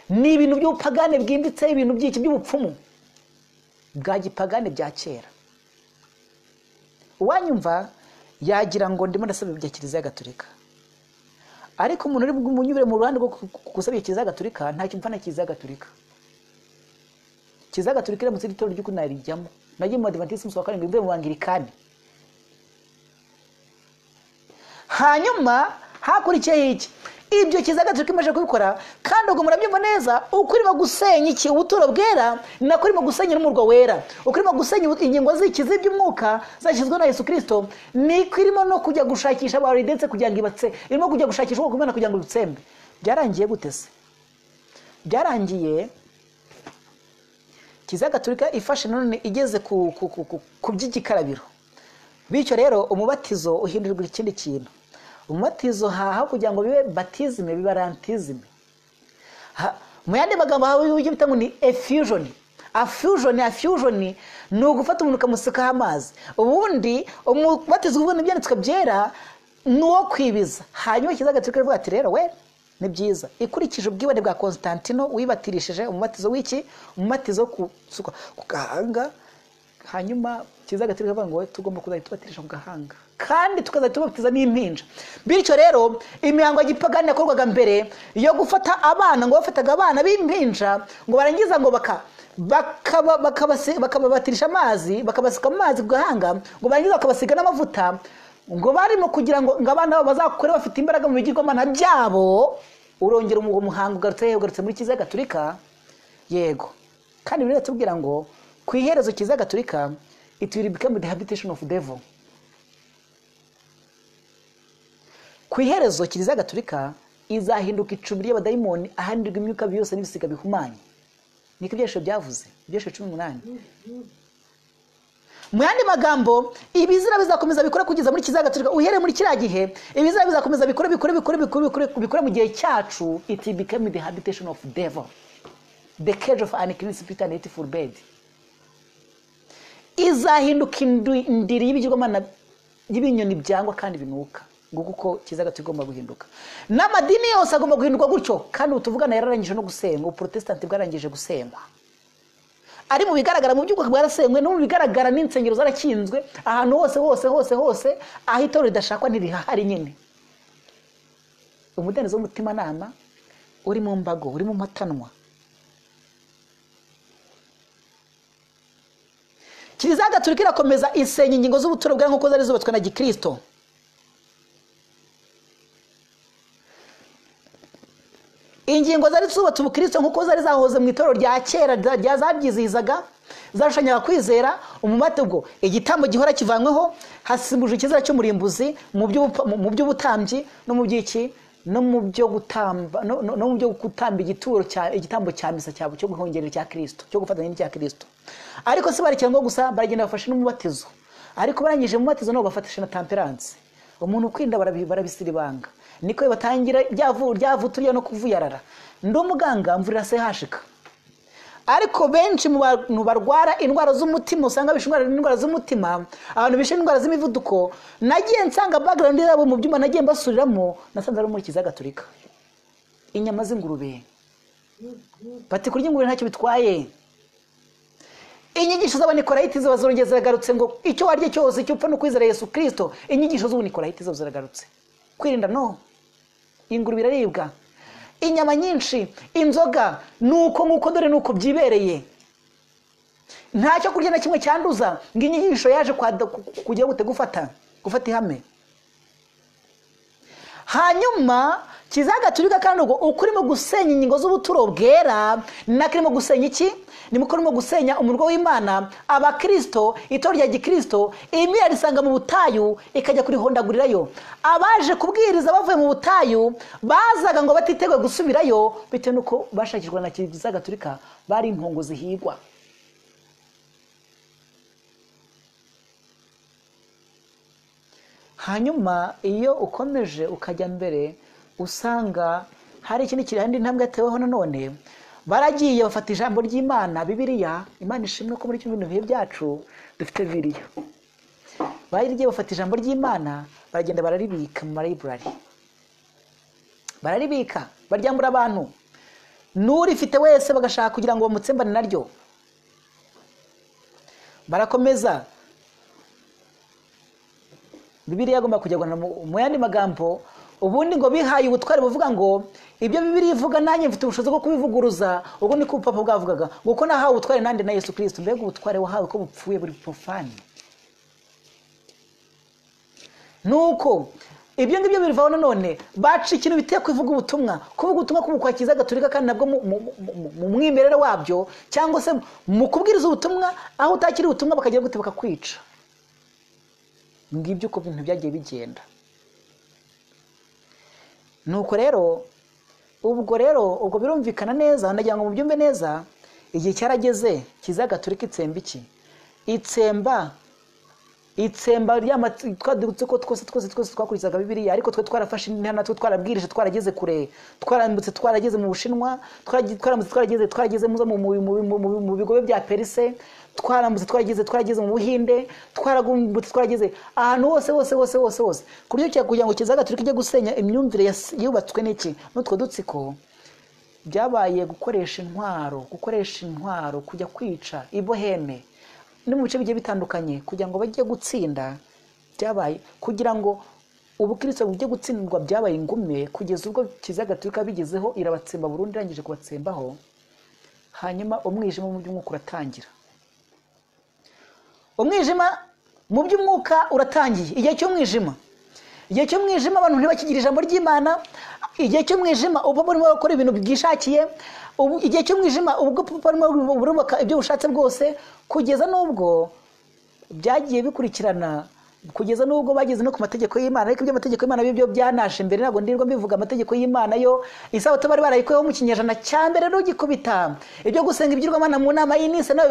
Ni ibintu by'ubupagane bwimbitse, ibintu by'iki by'ubupfumu bwa gipagane bya kera. Uwanyumva yagira ngo ndimo ndasaba ibya Kiliziya Gatolika, ariko umuntu uri munyubire mu ruhande rwo gusaba Kiliziya Gatolika nta kimva na Kiliziya Gatolika. Kiliziya Gatolika iramutse itorero ry'ukuri narijyamo, nagiye mu Adventiste wa karindwi mvuye mu Anglikani. hanyuma hakurikiye iki ibyo Kiliziya Gatolika imaze kubikora kandi ubwo murabyumva neza uko irimo gusenya iki ubuturo bwera nako irimo gusenya n'umurwa wera uko irimo gusenya ingingo z'ikizi by'umwuka zashyizwe na Yesu Kristo niko irimo no kujya gushakisha abari ndetse kugira ngo ibatse irimo kujya gushakisha uko kumena kugira ngo ibutsembe byarangiye gute se byarangiye Kiliziya Gatolika ifashe none igeze ku by'igikarabiro bityo rero umubatizo uhindurirwa ikindi kintu umubatizo haho kugira ngo bibe baptisme biba baptisme mu yandi magambo hawe y'ibita ngo ni effusion ni ugufata umuntu ukamusikaho amazi ubundi umubatizo ubwo n'ibyanditswe byera nuwo kwibiza hanyuma Kiliziya Gatolika ivuga ati rero we ni byiza ikurikije ubwibone bwa Constantino wibatirishije umubatizo w'iki umubatizo ku gahanga hanyuma Kiliziya Gatolika ivuga ngo tugomba kuzajya tubatirisha ku gahanga kandi tukazajya tubatiza n'impinja bityo rero imihango y'igipagani yakorwaga mbere yo gufata abana ngo bafataga abana b'impinja ngo barangiza ngo bakababatirisha amazi bakabasika amazi ku gahanga ngo barangiza bakabasiga n'amavuta ngo barimo kugira ngo abana bazakore bafite imbaraga mu bigirwamana byabo urongera uwo muhango ugarutse muri Kiliziya Gatolika yego kandi biri tubwira ngo ku iherezo Kiliziya Gatolika it will become the habitation of devil ku iherezo Kiliziya Gatolika izahinduka icumbi ry'abadayimoni ahanirwa imyuka byose n'ibisiga bihumanye niko ibyesho byavuze ibyesho 18 mu yandi magambo ibizira bizakomeza bikora kugeza muri Kiliziya Gatolika uhereye muri kiriya gihe ibizira bizakomeza bikora mu gihe cyacu it became the habitation of devil the cage of unclean spirit and hateful bed izahinduka indiri y'ibigirwamana y'ibinyoni byangwa kandi binuka nguko uko Kiliziya Gatolika igomba guhinduka n'amadini yose agomba guhinduka gutyo kandi utuvugana yararangije no gusenga uprotestanti bwarangije gusengwa ari mu bigaragara mu by'uko bwarasengwe no mu bigaragara n'insengero zarakinzwe ahantu hose aho itorero ridashakwa ntirihari nyine umudendezo w'umutima nama uri mu mbago uri mu matanwa Kiliziya Gatolika irakomeza isenya ingingo z'ubuturo bwa nk'uko zari zubatswe na Gikristo ingingo zari zubatse ubukristo nk'uko zari zahoze mu itorero rya kera ryazabyizizaga zarushanyaga kwizera umumate ubwo igitambo gihora kivanyweho hasimbuje ikizira cyo murimbuzi mu by'ubutambyi no mu by'iki no mu byo gutamba no mu byo gutamba igitambo cya misa cyabo cyo guhongerera cya Kristo cyo gufatanya n'icya Kristo ariko se barikira ngo gusa baragenda bafashe n'umubatizo ariko barangije mu mubatizo no bafatisha na temperance umuntu kwinda barabisiribanga niko batangira ryavuturya no kuvuyarara ndo muganga mvurira se hashika ariko benshi mu bantu barwara indwara z'umutima usanga bishingwa indwara z'umutima abantu bishe indwara z'imivuduko nagiye nsanga background yabo mu byuma nagiye mbasuriramo nasanze ari muri Kiliziya Gatolika inyama z'ingurube bati kurya ingurube ntacyo bitwaye inyigisho z'abanikolayiti zibazorongeza zagarutse ngo icyo warye cyose cyo upfa no kwizera Yesu Kristo inyigisho z'ubunikolayiti zo ziragarutse kwirinda no ingurube iraribwa inyama nyinshi inzoga nuko nguko dore nuko byibereye ntacyo kurya na kimwe cyanduza ngo inyigisho yaje kujya gute gufata ihame hanyuma Kiliziya Gatolika kandi ubwo ukurimo gusenya ingingo z'ubuturo bwera nakirimo gusenya iki nimukorimo gusenya umurwa w'Imana abakristo itorero rya Gikristo imira risanga mu butayu ikajya kuri hondagurirayo abaje kubwiriza bavuye mu butayu bazaga ngo batiteguye gusubirayo bitewe nuko bashakirwa na Kiliziya Gatolika bari impongo zihigwa hanyuma iyo ukomeje ukajya mbere usanga hari ikindi kirahandi ntambwe yateweho nanone baragiye bafata ijambo ry'Imana Bibiliya Imana ishimwe ko muri cyo bintu bihe byacu dufite Bibiliya baragiye bafata ijambo ry'Imana baragenda bararibika mu library bararibika baryambura abantu n'urifite wese bagashaka kugira ngo bamutsembane naryo barakomeza Bibiliya agomba kujyagwana mu yandi magambo ubundi ngo bihaye ubutware buvuga ngo ibyo Bibiliya ivuga nanjye mfite ubushobozi bwo kubivuguruza ubwo niko papa bwavugaga ngo ko nahawe ubutware nande na Yesu Kristo mbega ubutware wahawe ko bupfuye buri profane nuko ibyo ngibyo birivaho none baca ikintu biteye kuvuga ubutumwa kubukwakiza gaturika kandi nabwo mu mwimerere wabyo cyangwa se mu kubwiriza ubutumwa aho utakiri ubutumwa bakagira gute bakakwica. Ngibyo uko ibintu byagiye bigenda. Nuko rero ubwo birumvikana neza, ndagira ngo mubyumve neza, igihe cyarageze kiza gaturika itsemba iki? Itsemba twadutse ko twose twakurikizaga Bibiliya, ariko twe twarafashe intana, twe twarabwirije, twarageze kure, twarambutse, twarageze mu Bushinwa, twarageze mu bigo bya Perise, twarambutse, twarageze mu Buhinde, twaragumbutse, twarageze ahantu hose kuryo cyo kugira ngo kizaga turike ijye gusenya imyumvire yubatswe n'iki n'utwo dutsiko. Byabaye gukoresha intwaro kujya kwica iboheme no mu bice bigiye bitandukanye kugira ngo bajye gutsinda. Byabaye kugira ngo ubukristo bujye gutsindwa, byabaye ingume kugeza ubwo kizaga turika bigezeho irabatsemba burundu, irangije kubatsembaho. Hanyuma umwijima mu by'umwuka uratangira. Umwijima mu by'umwuka uratangiye. Igihe cy'umwijima abantu ntibakigira ijambo ry'Imana. Igihe cy'umwijima ubwo barimo bakora ibintu bwishakiye. Igihe cy'umwijima ubwo barimo burubaka ibyo bushatse bwose, kugeza n'ubwo byagiye bikurikirana, kugeza n'ubwo bageze no ku mategeko y'Imana. Ariko ibyo mategeko y'Imana byo byanashe mbere, ntabwo ndirwa mbivuga. Amategeko y'Imana yo isabato bari barayikuyeho mu kinyejana cya mbere rugikubita. Ibyo gusenga ibigirwamana mu nama y'Inisa nawe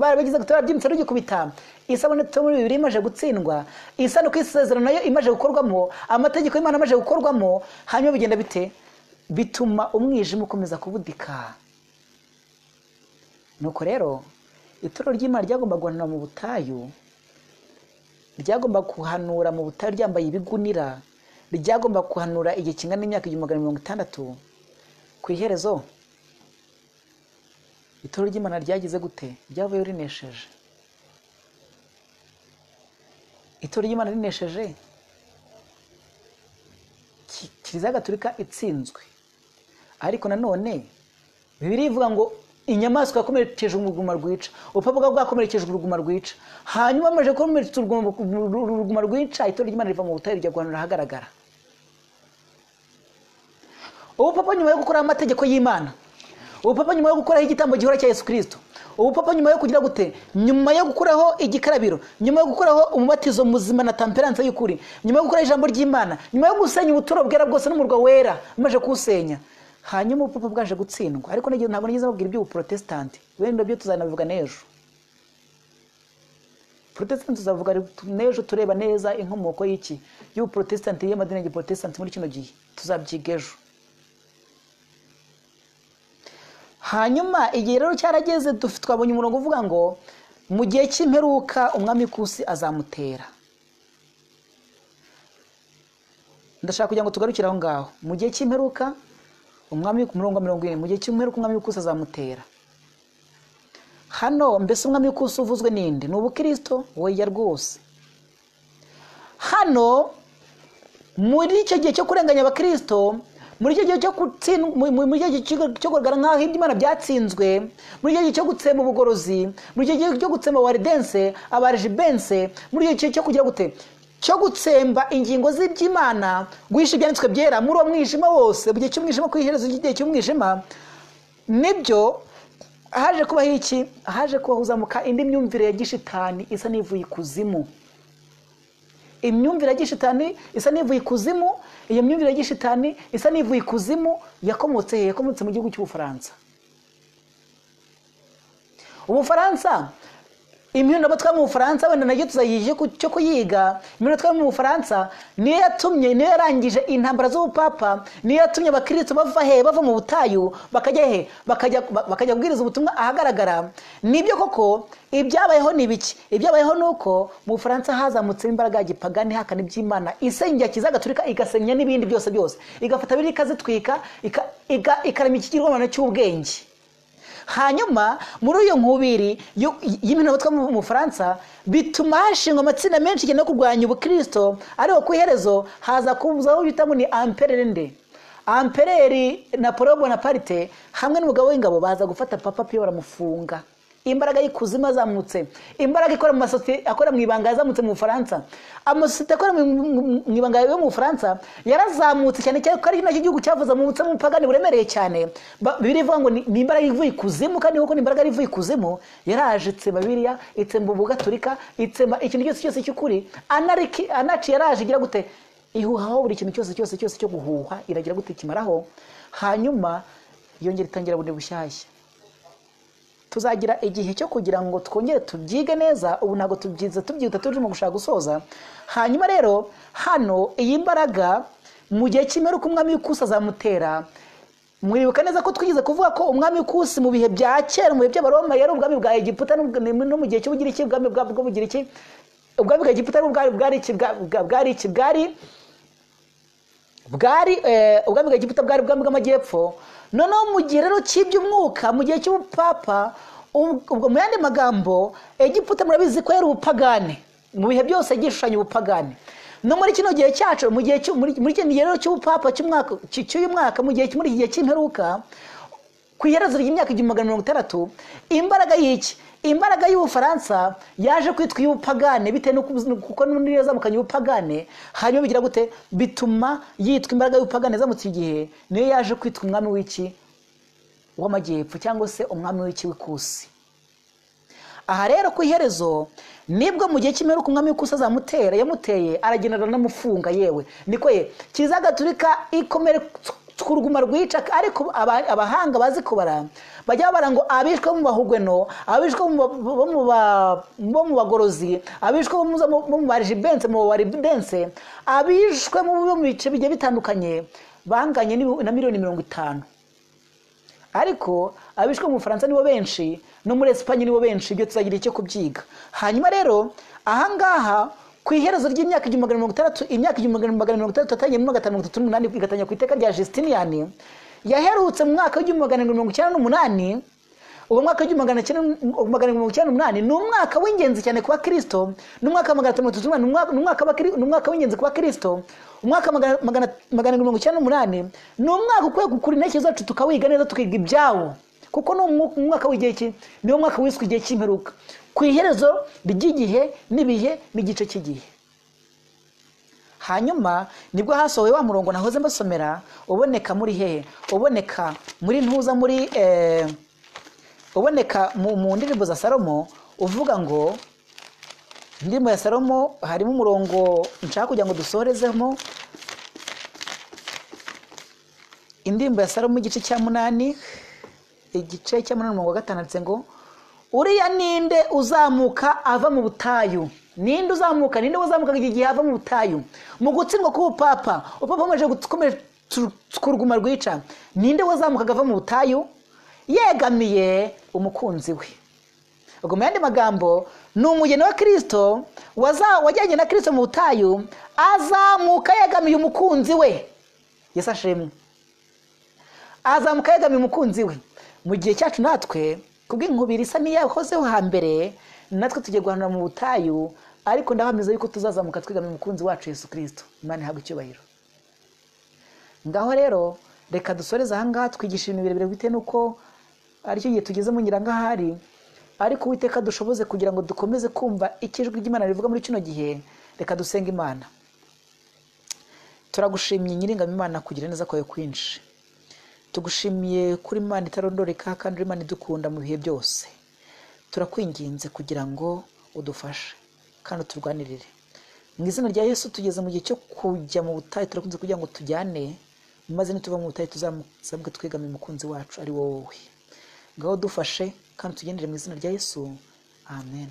barabigize gutora by'imitse rugikubita. Isabato muri Bibiliya imaze gutsindwa, isa no kwisezerano nayo imaze gukorwamo, amategeko y'Imana amaze gukorwamo, hanyuma bigenda bite? Bituma umwijima ukomeza kubudika. Nuko rero ituro ry'Imana ryagomba guhanura mu butayu, ryagomba kuhanura mu butayu ryambaye ibigunira, ryagomba kuhanura igihe kingana n'imyaka 160. Ku iherezo ituro ry'Imana ryagize gute? Ryavuye rinesheje. Ituro ry'Imana rinesheje, Kiliziya Gatolika itsinzwe. Ariko nanone Bibiliya ivuga ngo inyamaswa yakomerekeje uruguma rwica, upapa bwakomerekeje uruguma rwica. Hanyuma amaje komeretsa uruguma rwica, ituro ry'Imana riva mu butayu rya guhanura ahagaragara. Ubupapa nyuma yo gukora amategeko y'Imana, ubupapa nyuma yo gukoraho igitambo gihora cya Yesu Kristo, ubupapa nyuma yo kugira gute? Nyuma yo gukuraho igikarabiro, nyuma yo gukuraho umubatizo muzima na temperance y'ukuri, nyuma yo gukora ijambo ry'Imana, nyuma yo gusenya ubuturo bwera bwose n'umurwa wera, amaje kuwusenya. Hanyuma ubupapa bwaje gutsindwa. Ariko ntabwo nigeze mubwira iby'ubuprotestanti, wenda byo tuzanabivuga n'ejo. Protestant tuzavuga n'ejo, tureba neza inkomoko y'iki y'ubuprotestanti, y'amadini y'Igiprotestanti muri kino gihe, tuzabyiga ejo. Hanyuma igihe rero cyarageze, twabonye umurongo uvuga ngo mu gihe cy'imperuka umwami Kusi azamutera. Ndashaka kugira ngo tugarukire aho ngaho. Mu gihe cy'imperuka umwami ku murongo 40, mu gihe cy'imperuka umwami Kusi azamutera. Hano mbese umwami Kusi uvuzwe ninde? Ni ubukristo? Oya rwose. Hano muri icyo gihe cyo kurenganya abakristo, muri icyo gihe cyo kugaragara nk'aho iby'Imana byatsinzwe, muri icyo gihe cyo gutsemba ubugorozi, muri icyo gihe cyo gutsemba waridense, abarejibense, muri icyo gihe cyo kugira gute? Cyo gutsemba ingingo z'iby'Imana, guhisha ibyanditswe byera muri uwo mwijima wose. Mu gihe cy'umwijima, ku iherezo ry'igihe cy'umwijima, nibyo haje kubaho iki? Haje kuzamuka indi myumvire ya gishitani isa n'ivuye ikuzimu. Imyumvire ya gishitani isa n'ivuye ikuzimu. Iyo myumvire ya gishitani isa n'ivuye ikuzimu yakomotse he? Yakomotse mu gihugu cy'Ubufaransa. Ubufaransa, imyundo batwa mu Bufaransa, wenda nayo tuzayije cyo kuyiga. Imyundo batwa mu Bufaransa niyo yarangije intambara z'ubupapa, niyo yatumye abakristo bava mu butayu bakajya he? Bakajya kubwiriza ubutumwa ahagaragara. Nibyo koko ibyabayeho ni biki? Ibyabayeho nuko mu Bufaransa hazamutse imbaraga ya gipagani, hakana iby'Imana, isenya Kiliziya Gatolika, igasenya n'ibindi byose, igafata biri ikazitwika, ikaramya ikigirwamana cy'ubwenge. Hanyuma muri uyu nkubiri y'imino batwa mu Bufaransa, bituma hashingwa amatsinda menshi cyane yo kurwanya ubukristo. Ariko ku iherezo haza kubuzaho bitamo ni Empereur Napoleon Bonaparte hamwe n'umugabo w'ingabo, baza gufata Papa Pio baramufunga. imbaraga y'ikuzimu yazamutse, imbaraga ikora mu masosiyete akora mu ibanga yazamutse mu Bufaransa, amasosiyete akora mu ibanga yo mu Bufaransa yarazamutse cyane cyane ko ari nacyo gihugu cyavuze mu bupagani buremereye cyane. Birivuga ngo ni imbaraga ivuye ikuzimu, kandi kuko ni imbaraga ivuye ikuzimu yaraje itsemba Bibiliya, itsemba ubugaturika, itsemba ikintu cyose cy'ukuri. Anaci yaraje igira gute, ihuhaho buri kintu cyose cyo guhuha, iragira gute kimaraho, hanyuma yongera itangira bundi bushyashya. Tuzagira igihe cyo kugira ngo twongere tubyige neza, ubu ntago tubyiza tubyita turimo gushaka gusoza. Hanyuma rero hano iyi mbaraga mu gihe cy'imperuka umwami w'ikusi azamutera. Mwibuka neza ko twigize kuvuga ko umwami w'ikusi mu bihe bya kera, mu bihe by'abaroma yari ubwami bwa Egiputa, no mu gihe cy'ubugiriki ubwami bwo bugiriki, ubwami bwa Egiputa ubwami bwa Egiputa bwari ubwami bw'amajyepfo. Noneho mu gihe rero cy'iby'umwuka, mu gihe cy'ubupapa, ubwo mu yandi magambo Egiputa murabizi ko yari ubupagane, mu bihe byose gishushanya ubupagane. No muri kino gihe cyacu, mu gihe muri kino gihe rero cy'ubupapa cy'uyu mwaka, mu gihe muri iki gihe cy'imperuka, ku iherezo ry'imyaka 1600, imbaraga y'iki, imbaraga y'Ubufaransa yaje kwitwa iy'ubupagane bitewe kuko n'undi yazamukanye ubupagane. Hanyuma bigira gute, bituma yitwa imbaraga y'ubupagane zamutse igihe, niyo yaje kwitwa umwami w'iki w'amajyepfo, cyangwa se umwami w'iki w'ikusi. Aha rero ku iherezo nibwo mu gihe cy'imperuka umwami w'ikusi azamutera, yamuteye aragenera n'amufunga. Yewe niko Kiliziya Gatolika ikomere twuruguma rwica, ariko abahanga bazi kubara bajya babara ngo abishwe mu bahugweno, abishwe bo mu bagorozi, abishwe bo mu barijibense, mu baridense, abishwe mu bice bigiye bitandukanye banganye na miliyoni 50. Ariko abishwe mu Bufaransa nibo benshi, no muri Espanye nibo benshi. Ibyo tuzagira icyo kubyiga. Hanyuma rero ahangaha ku iherezo ry'imyaka 1600, imyaka 1600 tatangiye mu 538 igatanya ku iteka rya Justinian, yaherutse mu mwaka wa 1998. Uwo mwaka wa 1998 ni umwaka w'ingenzi cyane kuba Kristo, ni umwaka wa 538, ni umwaka w'ingenzi kuba Kristo. Umwaka 1998 ni umwaka ukwiye gukura intege zacu tukawiga neza, tukiga ibyawo, kuko no umwaka w'igihe ki, ni umwaka wiswe igihe cy'imperuka, ku iherezo ry'igihe n'ibihe n'igice cy'igihe. Hanyuma nibwo hasohoye wa murongo nahoze mbasomera, uboneka muri hehe, uboneka muri ntuza muri uboneka mu ndirimbo za Salomo, uvuga ngo indirimbo ya Salomo harimo umurongo nshaka kugira ngo dusorezemo. Indirimbo ya Salomo igice cya 8, igice cya 8 umurongo wa 5 handitse ngo, uriya ninde uzamuka ava mu butayu, ninde uzamuka igihe ava mu butayu, mu gutsindwa k'ubupapa, upapa maje gukomera kuruguma rwica, ninde wazamuka ava mu butayu yegamiye umukunzi we. Ubwo mu yandi magambo ni umugeni wa Kristo wajyanye na Kristo mu butayu, azamuka yegamiye umukunzi we. Yesu ashimwe. Azamuka yegamiye umukunzi we. Mu gihe cyacu natwe kubw'inkubiri isa niyahozeho hambere, natwe tugiye guhanura mu butayu, ariko ndabamiza yuko tuzazamuka twigamiye umukunzi wacu Yesu Kristo. Imana ihabwe icyubahiro. Ngaho rero reka dusoreze aha ngaha, twigisha ibintu birebire bitewe nuko ari cyo gihe tugeze mu nyirangahari, ariko Uwiteka dushoboze kugira ngo dukomeze kumva ikijwi ry'Imana rivuga muri kino gihe. Reka dusenga Imana. Turagushimiye nyiringabo Imana kugira neza kwawe kwinshi. Tugushimiye kuri Imana itarondoreka, kandi Imana idukunda mu bihe byose. Turakwinginze kugira ngo udufashe kandi turwanirire. Mu izina rya Yesu tugeze mu gihe cyo kujya mu butayu, turakunze kugira ngo tujyane, maze nituva mu butayu tuzamubwe twegamiye umukunzi wacu ari wowe. Ngaho dufashe kandi tugendere mu izina rya Yesu. Amen.